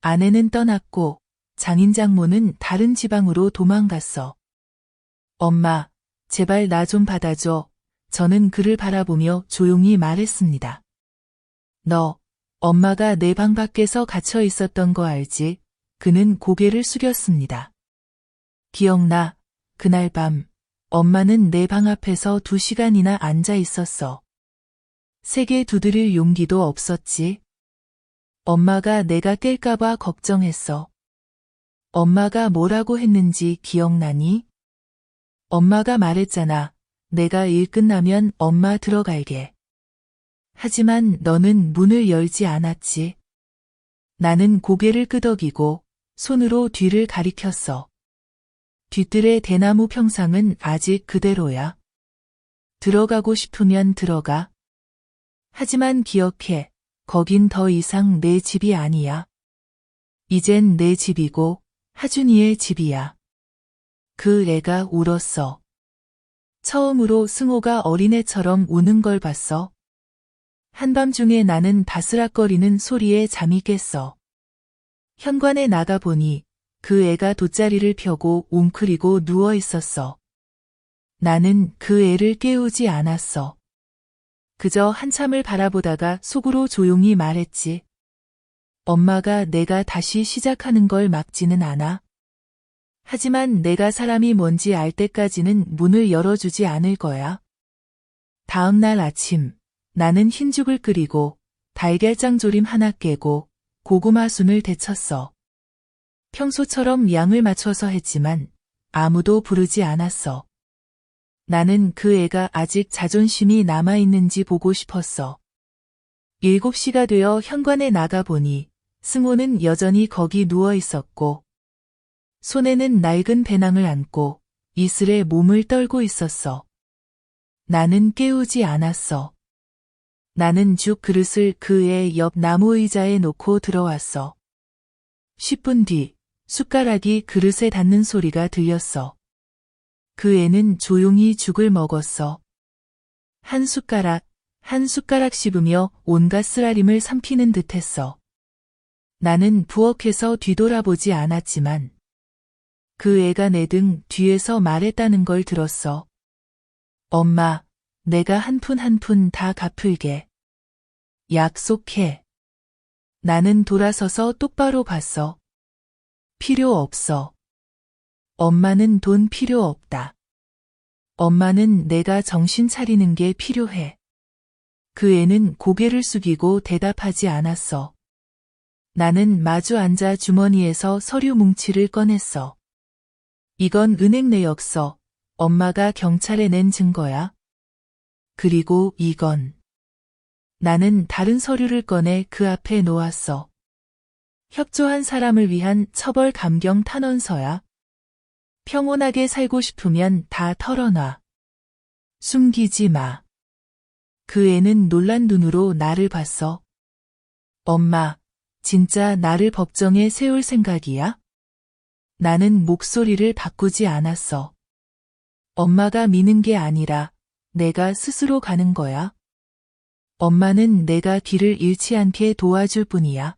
아내는 떠났고 장인 장모는 다른 지방으로 도망갔어. 엄마, 제발 나 좀 받아줘. 저는 그를 바라보며 조용히 말했습니다. 너, 엄마가 내 방 밖에서 갇혀 있었던 거 알지? 그는 고개를 숙였습니다. 기억나, 그날 밤, 엄마는 내 방 앞에서 2시간이나 앉아 있었어. 세게 두드릴 용기도 없었지. 엄마가 내가 깰까봐 걱정했어. 엄마가 뭐라고 했는지 기억나니? 엄마가 말했잖아. 내가 일 끝나면 엄마 들어갈게. 하지만 너는 문을 열지 않았지. 나는 고개를 끄덕이고 손으로 뒤를 가리켰어. 뒤뜰의 대나무 평상은 아직 그대로야. 들어가고 싶으면 들어가. 하지만 기억해, 거긴 더 이상 내 집이 아니야. 이젠 내 집이고 하준이의 집이야. 그 애가 울었어. 처음으로 승호가 어린애처럼 우는 걸 봤어. 한밤중에 나는 바스락거리는 소리에 잠이 깼어. 현관에 나가보니 그 애가 돗자리를 펴고 웅크리고 누워 있었어. 나는 그 애를 깨우지 않았어. 그저 한참을 바라보다가 속으로 조용히 말했지. 엄마가 내가 다시 시작하는 걸 막지는 않아. 하지만 내가 사람이 뭔지 알 때까지는 문을 열어주지 않을 거야. 다음 날 아침, 나는 흰죽을 끓이고 달걀장 조림 하나 깨고 고구마 순을 데쳤어. 평소처럼 양을 맞춰서 했지만 아무도 부르지 않았어. 나는 그 애가 아직 자존심이 남아있는지 보고 싶었어. 7시가 되어 현관에 나가보니 승호는 여전히 거기 누워 있었고 손에는 낡은 배낭을 안고 이슬에 몸을 떨고 있었어. 나는 깨우지 않았어. 나는 죽 그릇을 그 애 옆 나무 의자에 놓고 들어왔어. 10분 뒤 숟가락이 그릇에 닿는 소리가 들렸어. 그 애는 조용히 죽을 먹었어. 한 숟가락, 한 숟가락 씹으며 온갖 쓰라림을 삼키는 듯했어. 나는 부엌에서 뒤돌아보지 않았지만 그 애가 내 등 뒤에서 말했다는 걸 들었어. 엄마, 내가 한 푼 한 푼 다 갚을게. 약속해. 나는 돌아서서 똑바로 봤어. 필요 없어. 엄마는 돈 필요 없다. 엄마는 내가 정신 차리는 게 필요해. 그 애는 고개를 숙이고 대답하지 않았어. 나는 마주 앉아 주머니에서 서류 뭉치를 꺼냈어. 이건 은행 내역서, 엄마가 경찰에 낸 증거야. 그리고 이건. 나는 다른 서류를 꺼내 그 앞에 놓았어. 협조한 사람을 위한 처벌 감경 탄원서야. 평온하게 살고 싶으면 다 털어놔. 숨기지 마. 그 애는 놀란 눈으로 나를 봤어. 엄마, 진짜 나를 법정에 세울 생각이야? 나는 목소리를 바꾸지 않았어. 엄마가 미는 게 아니라 내가 스스로 가는 거야. 엄마는 내가 길을 잃지 않게 도와줄 뿐이야.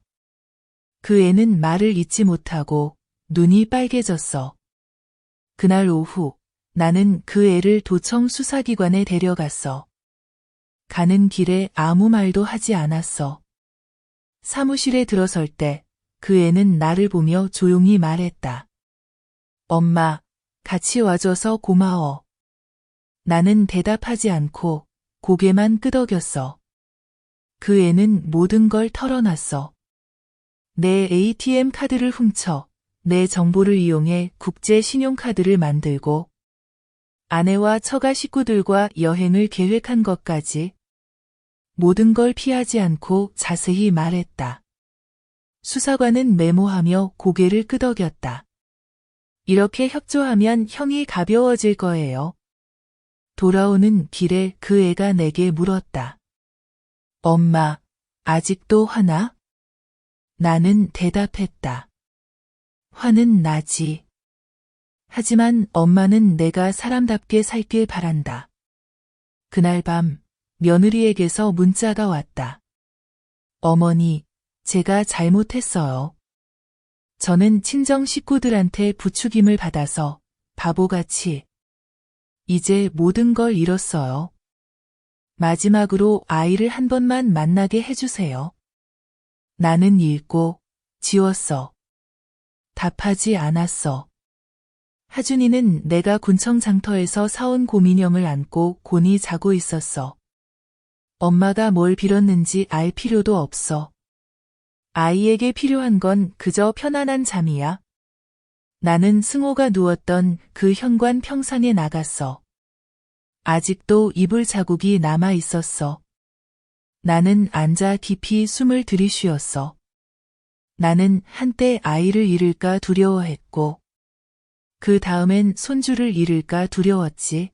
그 애는 말을 잇지 못하고 눈이 빨개졌어. 그날 오후 나는 그 애를 도청 수사기관에 데려갔어. 가는 길에 아무 말도 하지 않았어. 사무실에 들어설 때 그 애는 나를 보며 조용히 말했다. 엄마, 같이 와줘서 고마워. 나는 대답하지 않고 고개만 끄덕였어. 그 애는 모든 걸 털어놨어. 내 ATM 카드를 훔쳐 내 정보를 이용해 국제 신용카드를 만들고 아내와 처가 식구들과 여행을 계획한 것까지 모든 걸 피하지 않고 자세히 말했다. 수사관은 메모하며 고개를 끄덕였다. 이렇게 협조하면 형이 가벼워질 거예요. 돌아오는 길에 그 애가 내게 물었다. 엄마, 아직도 화나? 나는 대답했다. 화는 나지. 하지만 엄마는 내가 사람답게 살길 바란다. 그날 밤 며느리에게서 문자가 왔다. 어머니, 제가 잘못했어요. 저는 친정 식구들한테 부추김을 받아서 바보같이 이제 모든 걸 잃었어요. 마지막으로 아이를 한 번만 만나게 해주세요. 나는 읽고 지웠어. 답하지 않았어. 하준이는 내가 군청 장터에서 사온 곰인형을 안고 곤히 자고 있었어. 엄마가 뭘 빌었는지 알 필요도 없어. 아이에게 필요한 건 그저 편안한 잠이야. 나는 승호가 누웠던 그 현관 평상에 나갔어. 아직도 이불 자국이 남아 있었어. 나는 앉아 깊이 숨을 들이쉬었어. 나는 한때 아이를 잃을까 두려워했고, 그 다음엔 손주를 잃을까 두려웠지.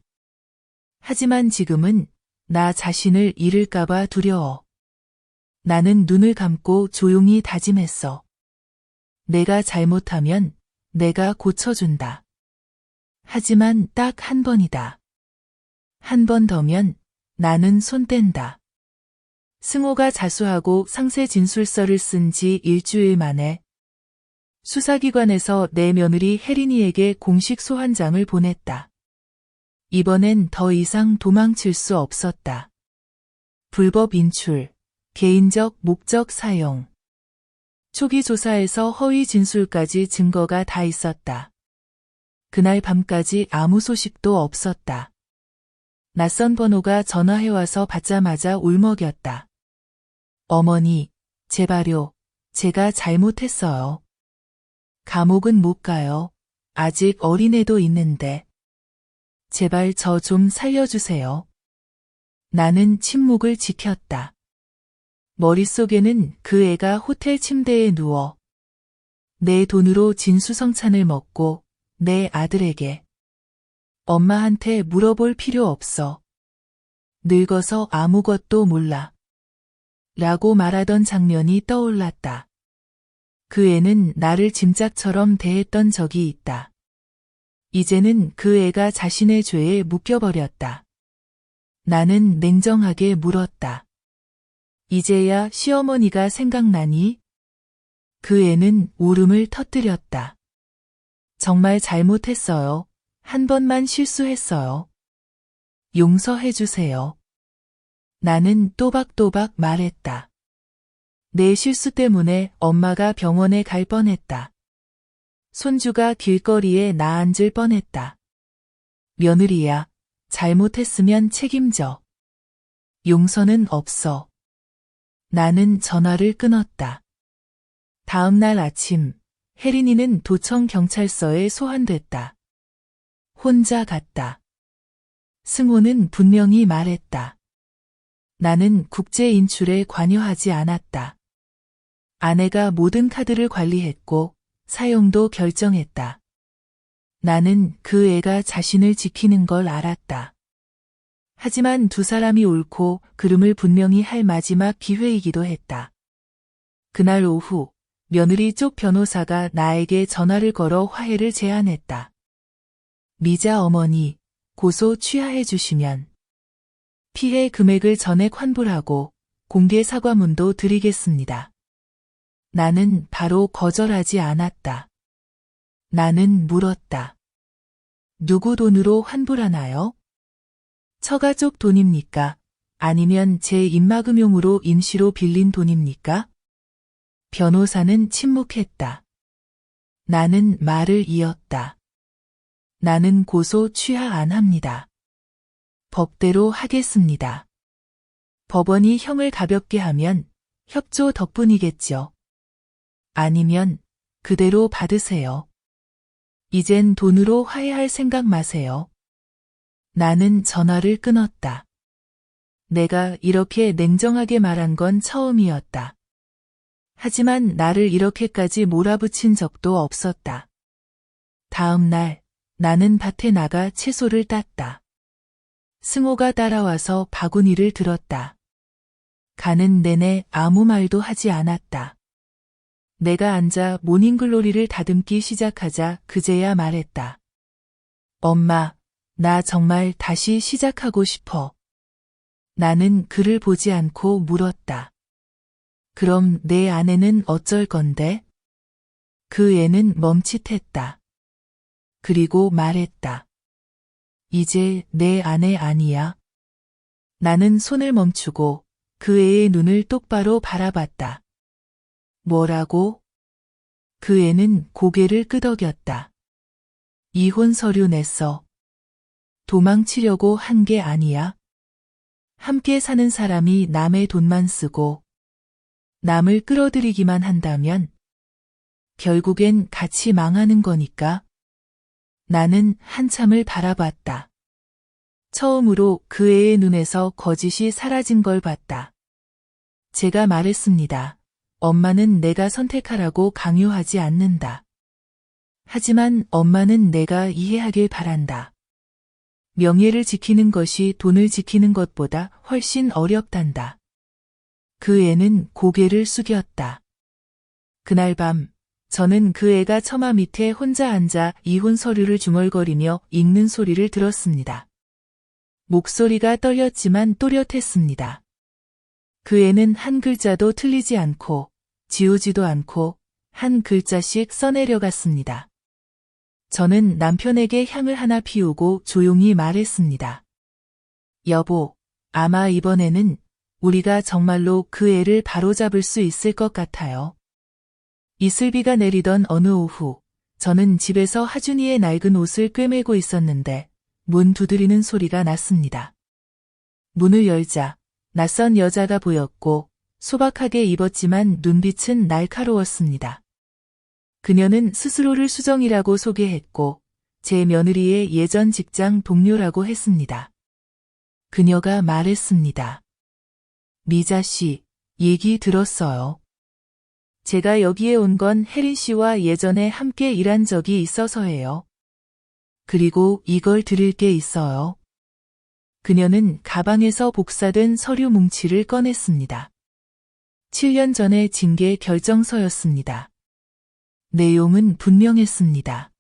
하지만 지금은 나 자신을 잃을까봐 두려워. 나는 눈을 감고 조용히 다짐했어. 내가 잘못하면 내가 고쳐준다. 하지만 딱 한 번이다. 한 번 더면 나는 손 뗀다. 승호가 자수하고 상세 진술서를 쓴 지 일주일 만에 수사기관에서 내 며느리 혜린이에게 공식 소환장을 보냈다. 이번엔 더 이상 도망칠 수 없었다. 불법 인출, 개인적 목적 사용. 초기 조사에서 허위 진술까지 증거가 다 있었다. 그날 밤까지 아무 소식도 없었다. 낯선 번호가 전화해와서 받자마자 울먹였다. 어머니, 제발요. 제가 잘못했어요. 감옥은 못 가요. 아직 어린애도 있는데. 제발 저 좀 살려주세요. 나는 침묵을 지켰다. 머릿속에는 그 애가 호텔 침대에 누워 내 돈으로 진수성찬을 먹고 내 아들에게 엄마한테 물어볼 필요 없어. 늙어서 아무것도 몰라. 라고 말하던 장면이 떠올랐다. 그 애는 나를 짐짝처럼 대했던 적이 있다. 이제는 그 애가 자신의 죄에 묶여버렸다. 나는 냉정하게 물었다. 이제야 시어머니가 생각나니? 그 애는 울음을 터뜨렸다. 정말 잘못했어요. 한 번만 실수했어요. 용서해주세요. 나는 또박또박 말했다. 내 실수 때문에 엄마가 병원에 갈 뻔했다. 손주가 길거리에 나앉을 뻔했다. 며느리야, 잘못했으면 책임져. 용서는 없어. 나는 전화를 끊었다. 다음 날 아침, 혜린이는 도청 경찰서에 소환됐다. 혼자 갔다. 승호는 분명히 말했다. 나는 국제 인출에 관여하지 않았다. 아내가 모든 카드를 관리했고 사용도 결정했다. 나는 그 애가 자신을 지키는 걸 알았다. 하지만 두 사람이 옳고 그름을 분명히 할 마지막 기회이기도 했다. 그날 오후 며느리 쪽 변호사가 나에게 전화를 걸어 화해를 제안했다. 미자 어머니, 고소 취하해 주시면 피해 금액을 전액 환불하고 공개 사과문도 드리겠습니다. 나는 바로 거절하지 않았다. 나는 물었다. 누구 돈으로 환불하나요? 처가 쪽 돈입니까? 아니면 제 입막음용으로 임시로 빌린 돈입니까? 변호사는 침묵했다. 나는 말을 이었다. 나는 고소 취하 안 합니다. 법대로 하겠습니다. 법원이 형을 가볍게 하면 협조 덕분이겠죠. 아니면 그대로 받으세요. 이젠 돈으로 화해할 생각 마세요. 나는 전화를 끊었다. 내가 이렇게 냉정하게 말한 건 처음이었다. 하지만 나를 이렇게까지 몰아붙인 적도 없었다. 다음 날 나는 밭에 나가 채소를 땄다. 승호가 따라와서 바구니를 들었다. 가는 내내 아무 말도 하지 않았다. 내가 앉아 모닝글로리를 다듬기 시작하자 그제야 말했다. 엄마, 나 정말 다시 시작하고 싶어. 나는 그를 보지 않고 물었다. 그럼 내 아내는 어쩔 건데? 그 애는 멈칫했다. 그리고 말했다. 이제 내 아내 아니야. 나는 손을 멈추고 그 애의 눈을 똑바로 바라봤다. 뭐라고? 그 애는 고개를 끄덕였다. 이혼 서류 냈어. 도망치려고 한 게 아니야. 함께 사는 사람이 남의 돈만 쓰고 남을 끌어들이기만 한다면 결국엔 같이 망하는 거니까. 나는 한참을 바라봤다. 처음으로 그 애의 눈에서 거짓이 사라진 걸 봤다. 제가 말했습니다. 엄마는 내가 선택하라고 강요하지 않는다. 하지만 엄마는 내가 이해하길 바란다. 명예를 지키는 것이 돈을 지키는 것보다 훨씬 어렵단다. 그 애는 고개를 숙였다. 그날 밤 저는 그 애가 처마 밑에 혼자 앉아 이혼 서류를 중얼거리며 읽는 소리를 들었습니다. 목소리가 떨렸지만 또렷했습니다. 그 애는 한 글자도 틀리지 않고 지우지도 않고 한 글자씩 써내려갔습니다. 저는 남편에게 향을 하나 피우고 조용히 말했습니다. 여보, 아마 이번에는 우리가 정말로 그 애를 바로잡을 수 있을 것 같아요. 이슬비가 내리던 어느 오후, 저는 집에서 하준이의 낡은 옷을 꿰매고 있었는데 문 두드리는 소리가 났습니다. 문을 열자 낯선 여자가 보였고 소박하게 입었지만 눈빛은 날카로웠습니다. 그녀는 스스로를 수정이라고 소개했고 제 며느리의 예전 직장 동료라고 했습니다. 그녀가 말했습니다. 미자 씨, 얘기 들었어요. 제가 여기에 온 건 혜린 씨와 예전에 함께 일한 적이 있어서예요. 그리고 이걸 드릴 게 있어요. 그녀는 가방에서 복사된 서류 뭉치를 꺼냈습니다. 7년 전의 징계 결정서였습니다. 내용은 분명했습니다.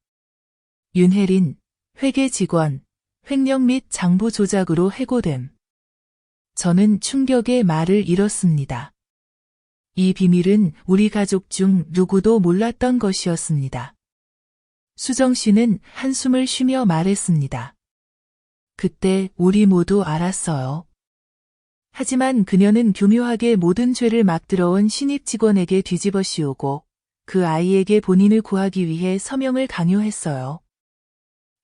윤혜린, 회계 직원, 횡령 및 장부 조작으로 해고됨. 저는 충격의 말을 잃었습니다. 이 비밀은 우리 가족 중 누구도 몰랐던 것이었습니다. 수정 씨는 한숨을 쉬며 말했습니다. 그때 우리 모두 알았어요. 하지만 그녀는 교묘하게 모든 죄를 막 들어온 신입 직원에게 뒤집어 씌우고 그 아이에게 본인을 구하기 위해 서명을 강요했어요.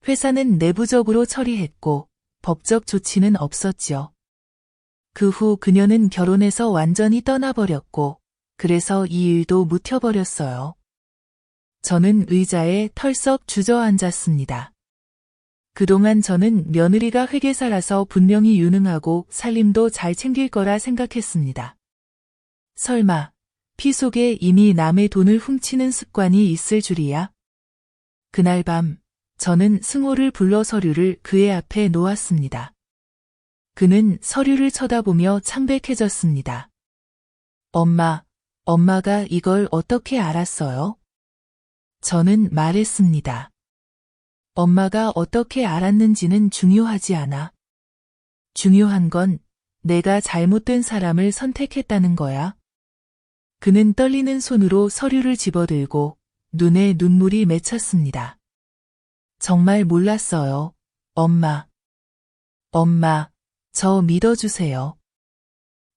회사는 내부적으로 처리했고 법적 조치는 없었죠. 그 후 그녀는 결혼해서 완전히 떠나버렸고 그래서 이 일도 묻혀버렸어요. 저는 의자에 털썩 주저앉았습니다. 그동안 저는 며느리가 회계사라서 분명히 유능하고 살림도 잘 챙길 거라 생각했습니다. 설마 피 속에 이미 남의 돈을 훔치는 습관이 있을 줄이야? 그날 밤 저는 승호를 불러 서류를 그의 앞에 놓았습니다. 그는 서류를 쳐다보며 창백해졌습니다. 엄마가 이걸 어떻게 알았어요? 저는 말했습니다. 엄마가 어떻게 알았는지는 중요하지 않아. 중요한 건 내가 잘못된 사람을 선택했다는 거야. 그는 떨리는 손으로 서류를 집어들고 눈에 눈물이 맺혔습니다. 정말 몰랐어요, 엄마. 엄마, 저 믿어주세요.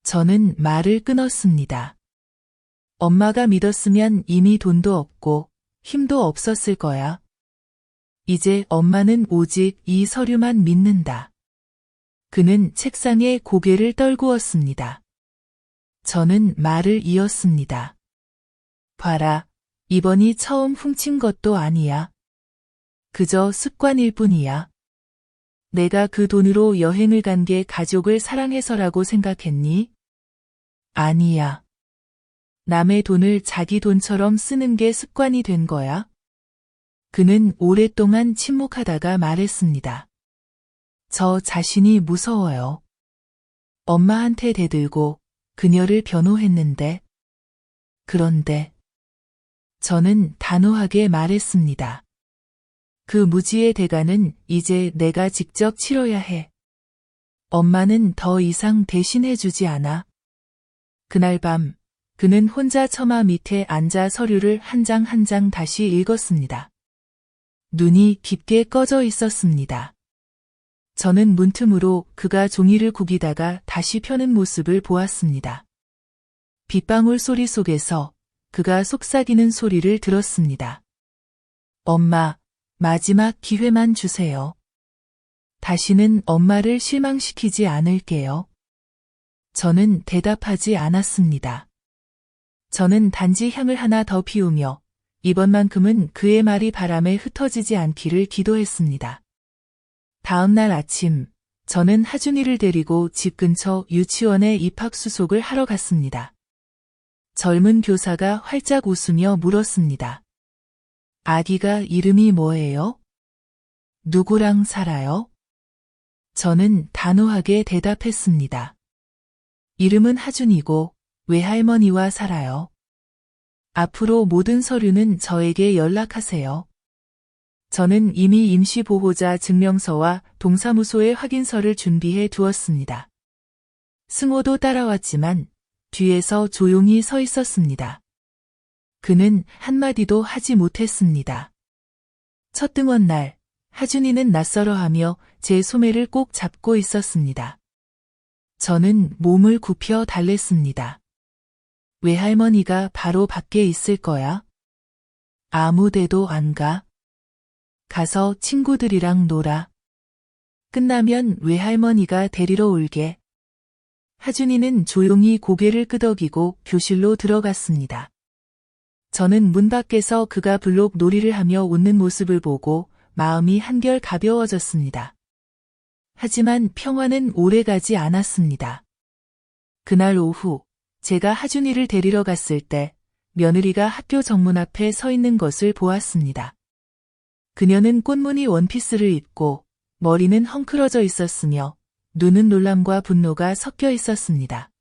저는 말을 끊었습니다. 엄마가 믿었으면 이미 돈도 없고 힘도 없었을 거야. 이제 엄마는 오직 이 서류만 믿는다. 그는 책상에 고개를 떨구었습니다. 저는 말을 이었습니다. 봐라, 이번이 처음 훔친 것도 아니야. 그저 습관일 뿐이야. 내가 그 돈으로 여행을 간 게 가족을 사랑해서라고 생각했니? 아니야. 남의 돈을 자기 돈처럼 쓰는 게 습관이 된 거야. 그는 오랫동안 침묵하다가 말했습니다. 저 자신이 무서워요. 엄마한테 대들고 그녀를 변호했는데. 그런데 저는 단호하게 말했습니다. 그 무지의 대가는 이제 내가 직접 치러야 해. 엄마는 더 이상 대신해주지 않아. 그날 밤 그는 혼자 처마 밑에 앉아 서류를 한 장 한 장 다시 읽었습니다. 눈이 깊게 꺼져 있었습니다. 저는 문틈으로 그가 종이를 구기다가 다시 펴는 모습을 보았습니다. 빗방울 소리 속에서 그가 속삭이는 소리를 들었습니다. 엄마, 마지막 기회만 주세요. 다시는 엄마를 실망시키지 않을게요. 저는 대답하지 않았습니다. 저는 단지 향을 하나 더 피우며 이번만큼은 그의 말이 바람에 흩어지지 않기를 기도했습니다. 다음 날 아침, 저는 하준이를 데리고 집 근처 유치원에 입학 수속을 하러 갔습니다. 젊은 교사가 활짝 웃으며 물었습니다. 아기가 이름이 뭐예요? 누구랑 살아요? 저는 단호하게 대답했습니다. 이름은 하준이고 외할머니와 살아요. 앞으로 모든 서류는 저에게 연락하세요. 저는 이미 임시보호자 증명서와 동사무소의 확인서를 준비해 두었습니다. 승호도 따라왔지만 뒤에서 조용히 서 있었습니다. 그는 한마디도 하지 못했습니다. 첫 등원 날, 하준이는 낯설어하며 제 소매를 꼭 잡고 있었습니다. 저는 몸을 굽혀 달랬습니다. 외할머니가 바로 밖에 있을 거야. 아무 데도 안 가. 가서 친구들이랑 놀아. 끝나면 외할머니가 데리러 올게. 하준이는 조용히 고개를 끄덕이고 교실로 들어갔습니다. 저는 문 밖에서 그가 블록 놀이를 하며 웃는 모습을 보고 마음이 한결 가벼워졌습니다. 하지만 평화는 오래가지 않았습니다. 그날 오후 제가 하준이를 데리러 갔을 때 며느리가 학교 정문 앞에 서 있는 것을 보았습니다. 그녀는 꽃무늬 원피스를 입고 머리는 헝클어져 있었으며 눈은 놀람과 분노가 섞여 있었습니다.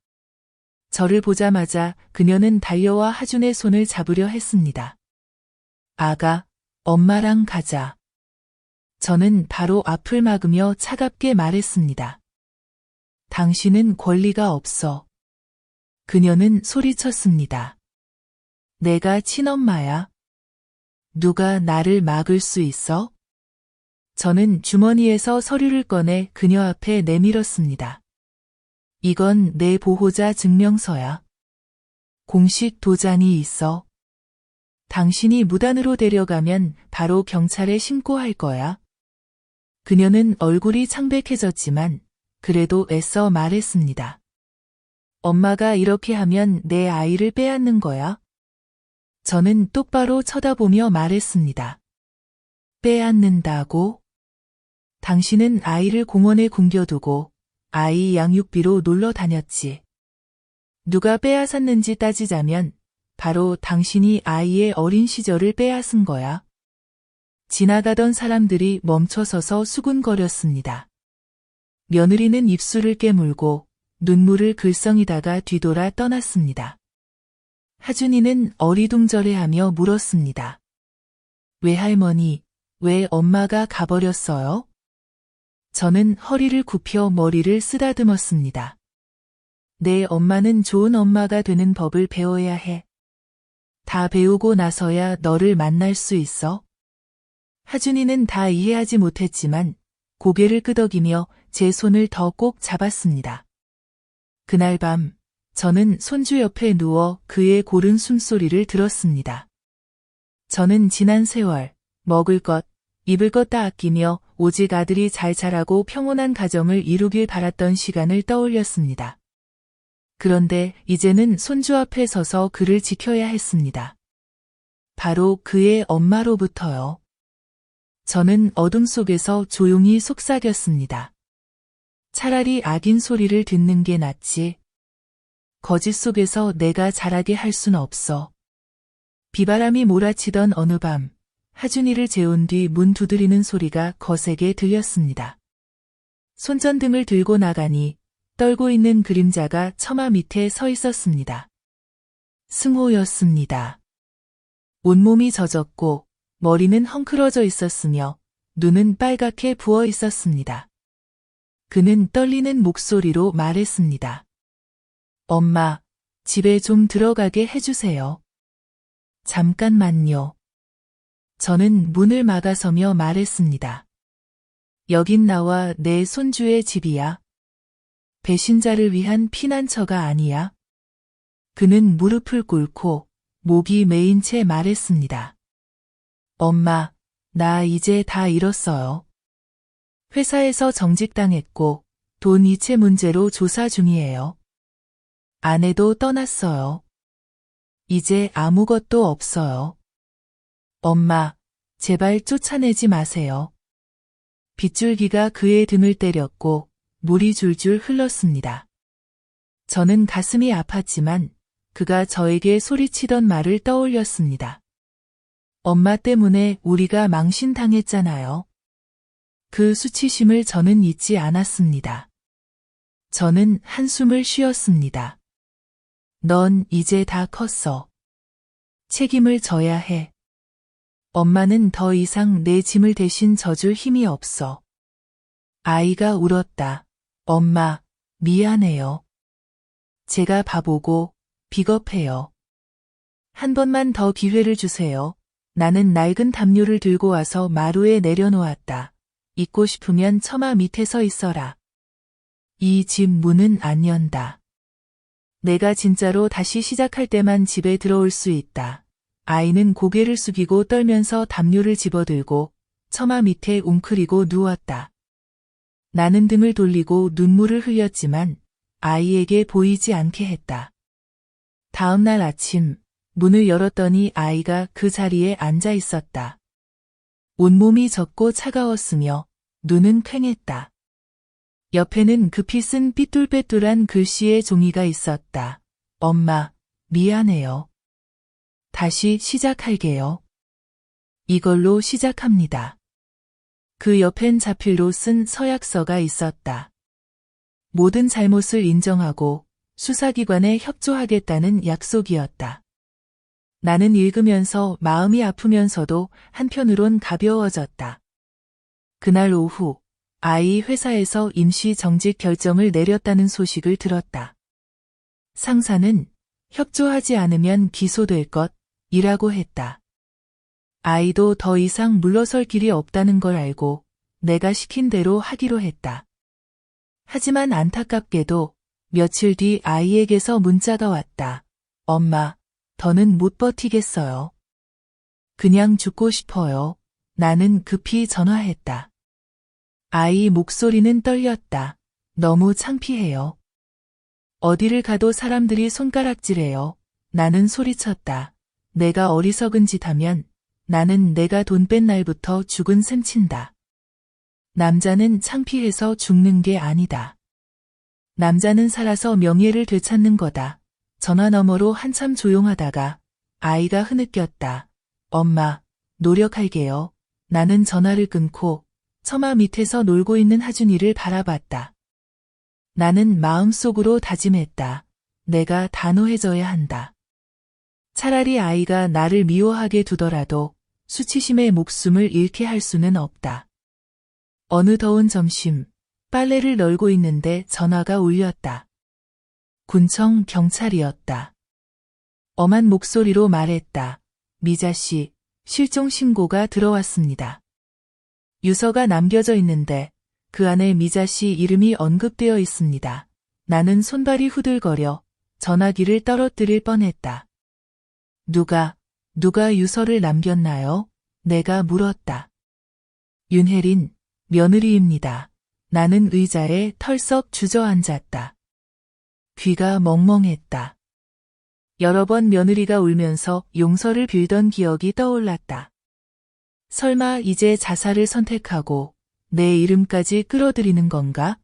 저를 보자마자 그녀는 달려와 하준의 손을 잡으려 했습니다. 아가, 엄마랑 가자. 저는 바로 앞을 막으며 차갑게 말했습니다. 당신은 권리가 없어. 그녀는 소리쳤습니다. 내가 친엄마야. 누가 나를 막을 수 있어? 저는 주머니에서 서류를 꺼내 그녀 앞에 내밀었습니다. 이건 내 보호자 증명서야. 공식 도장이 있어. 당신이 무단으로 데려가면 바로 경찰에 신고할 거야. 그녀는 얼굴이 창백해졌지만 그래도 애써 말했습니다. 엄마가 이렇게 하면 내 아이를 빼앗는 거야. 저는 똑바로 쳐다보며 말했습니다. 빼앗는다고? 당신은 아이를 공원에 굶겨두고 아이 양육비로 놀러 다녔지. 누가 빼앗았는지 따지자면 바로 당신이 아이의 어린 시절을 빼앗은 거야. 지나가던 사람들이 멈춰서서 수군거렸습니다. 며느리는 입술을 깨물고 눈물을 글썽이다가 뒤돌아 떠났습니다. 하준이는 어리둥절해하며 물었습니다. 외할머니, 왜 엄마가 가버렸어요? 저는 허리를 굽혀 머리를 쓰다듬었습니다. 내 엄마는 좋은 엄마가 되는 법을 배워야 해. 다 배우고 나서야 너를 만날 수 있어. 하준이는 다 이해하지 못했지만 고개를 끄덕이며 제 손을 더 꼭 잡았습니다. 그날 밤 저는 손주 옆에 누워 그의 고른 숨소리를 들었습니다. 저는 지난 세월 먹을 것, 입을 것 다 아끼며 오직 아들이 잘 자라고 평온한 가정을 이루길 바랐던 시간을 떠올렸습니다. 그런데 이제는 손주 앞에 서서 그를 지켜야 했습니다. 바로 그의 엄마로부터요. 저는 어둠 속에서 조용히 속삭였습니다. 차라리 악인 소리를 듣는 게 낫지. 거짓 속에서 내가 자라게 할 순 없어. 비바람이 몰아치던 어느 밤, 하준이를 재운 뒤 문 두드리는 소리가 거세게 들렸습니다. 손전등을 들고 나가니 떨고 있는 그림자가 처마 밑에 서 있었습니다. 승호였습니다. 온몸이 젖었고 머리는 헝클어져 있었으며 눈은 빨갛게 부어 있었습니다. 그는 떨리는 목소리로 말했습니다. 엄마, 집에 좀 들어가게 해주세요. 잠깐만요. 저는 문을 막아서며 말했습니다. 여긴 나와 내 손주의 집이야. 배신자를 위한 피난처가 아니야. 그는 무릎을 꿇고 목이 메인 채 말했습니다. 엄마, 나 이제 다 잃었어요. 회사에서 정직당했고 돈 이체 문제로 조사 중이에요. 아내도 떠났어요. 이제 아무것도 없어요. 엄마, 제발 쫓아내지 마세요. 빗줄기가 그의 등을 때렸고 물이 줄줄 흘렀습니다. 저는 가슴이 아팠지만 그가 저에게 소리치던 말을 떠올렸습니다. 엄마 때문에 우리가 망신당했잖아요. 그 수치심을 저는 잊지 않았습니다. 저는 한숨을 쉬었습니다. 넌 이제 다 컸어. 책임을 져야 해. 엄마는 더 이상 내 짐을 대신 져줄 힘이 없어. 아이가 울었다. 엄마, 미안해요. 제가 바보고 비겁해요. 한 번만 더 기회를 주세요. 나는 낡은 담요를 들고 와서 마루에 내려놓았다. 잊고 싶으면 처마 밑에 서 있어라. 이 집 문은 안 연다. 내가 진짜로 다시 시작할 때만 집에 들어올 수 있다. 아이는 고개를 숙이고 떨면서 담요를 집어들고 처마 밑에 웅크리고 누웠다. 나는 등을 돌리고 눈물을 흘렸지만 아이에게 보이지 않게 했다. 다음 날 아침 문을 열었더니 아이가 그 자리에 앉아 있었다. 온몸이 젖고 차가웠으며 눈은 퀭했다. 옆에는 급히 쓴 삐뚤빼뚤한 글씨의 종이가 있었다. 엄마, 미안해요. 다시 시작할게요. 이걸로 시작합니다. 그 옆엔 자필로 쓴 서약서가 있었다. 모든 잘못을 인정하고 수사기관에 협조하겠다는 약속이었다. 나는 읽으면서 마음이 아프면서도 한편으론 가벼워졌다. 그날 오후 아이 회사에서 임시 정직 결정을 내렸다는 소식을 들었다. 상사는 협조하지 않으면 기소될 것이라고 했다. 아이도 더 이상 물러설 길이 없다는 걸 알고 내가 시킨 대로 하기로 했다. 하지만 안타깝게도 며칠 뒤 아이에게서 문자가 왔다. 엄마, 더는 못 버티겠어요. 그냥 죽고 싶어요. 나는 급히 전화했다. 아이 목소리는 떨렸다. 너무 창피해요. 어디를 가도 사람들이 손가락질해요. 나는 소리쳤다. 내가 어리석은 짓 하면 나는 내가 돈 뺀 날부터 죽은 셈 친다. 남자는 창피해서 죽는 게 아니다. 남자는 살아서 명예를 되찾는 거다. 전화 너머로 한참 조용하다가 아이가 흐느꼈다. 엄마, 노력할게요. 나는 전화를 끊고 처마 밑에서 놀고 있는 하준이를 바라봤다. 나는 마음속으로 다짐했다. 내가 단호해져야 한다. 차라리 아이가 나를 미워하게 두더라도 수치심에 목숨을 잃게 할 수는 없다. 어느 더운 점심, 빨래를 널고 있는데 전화가 울렸다. 군청 경찰이었다. 엄한 목소리로 말했다. 미자 씨, 실종 신고가 들어왔습니다. 유서가 남겨져 있는데 그 안에 미자 씨 이름이 언급되어 있습니다. 나는 손발이 후들거려 전화기를 떨어뜨릴 뻔했다. 누가 유서를 남겼나요? 내가 물었다. 윤혜린, 며느리입니다. 나는 의자에 털썩 주저앉았다. 귀가 멍멍했다. 여러 번 며느리가 울면서 용서를 빌던 기억이 떠올랐다. 설마 이제 자살을 선택하고 내 이름까지 끌어들이는 건가?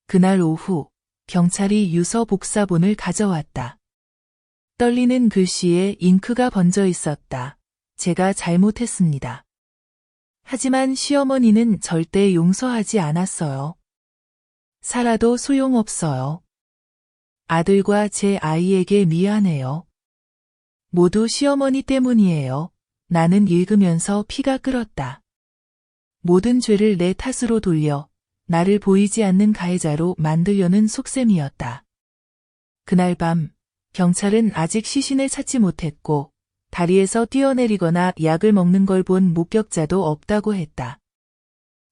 그날 오후 경찰이 유서 복사본을 가져왔다. 떨리는 글씨에 잉크가 번져 있었다. 제가 잘못했습니다. 하지만 시어머니는 절대 용서하지 않았어요. 살아도 소용없어요. 아들과 제 아이에게 미안해요. 모두 시어머니 때문이에요. 나는 읽으면서 피가 끓었다. 모든 죄를 내 탓으로 돌려 나를 보이지 않는 가해자로 만들려는 속셈이었다. 그날 밤 경찰은 아직 시신을 찾지 못했고 다리에서 뛰어내리거나 약을 먹는 걸 본 목격자도 없다고 했다.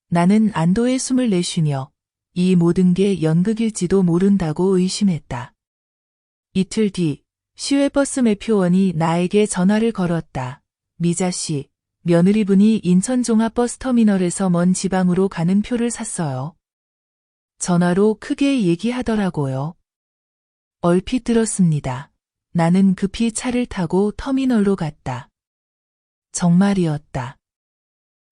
나는 안도의 숨을 내쉬며 이 모든 게 연극일지도 모른다고 의심했다. 이틀 뒤 시외버스 매표원이 나에게 전화를 걸었다. 미자 씨, 며느리분이 인천종합버스터미널에서 먼 지방으로 가는 표를 샀어요. 전화로 크게 얘기하더라고요. 얼핏 들었습니다. 나는 급히 차를 타고 터미널로 갔다. 정말이었다.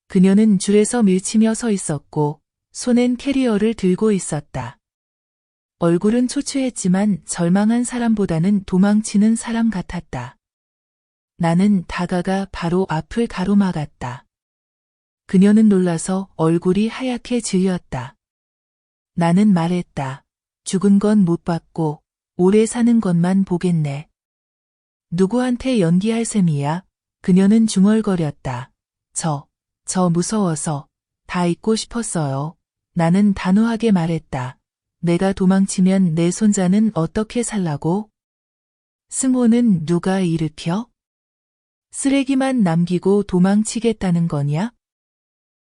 그녀는 줄에서 밀치며 서 있었고 손엔 캐리어를 들고 있었다. 얼굴은 초췌했지만 절망한 사람보다는 도망치는 사람 같았다. 나는 다가가 바로 앞을 가로막았다. 그녀는 놀라서 얼굴이 하얗게 질렸다. 나는 말했다. 죽은 건 못 봤고 오래 사는 것만 보겠네. 누구한테 연기할 셈이야? 그녀는 중얼거렸다. 저 무서워서 다 잊고 싶었어요. 나는 단호하게 말했다. 내가 도망치면 내 손자는 어떻게 살라고? 승호는 누가 일으켜? 쓰레기만 남기고 도망치겠다는 거냐?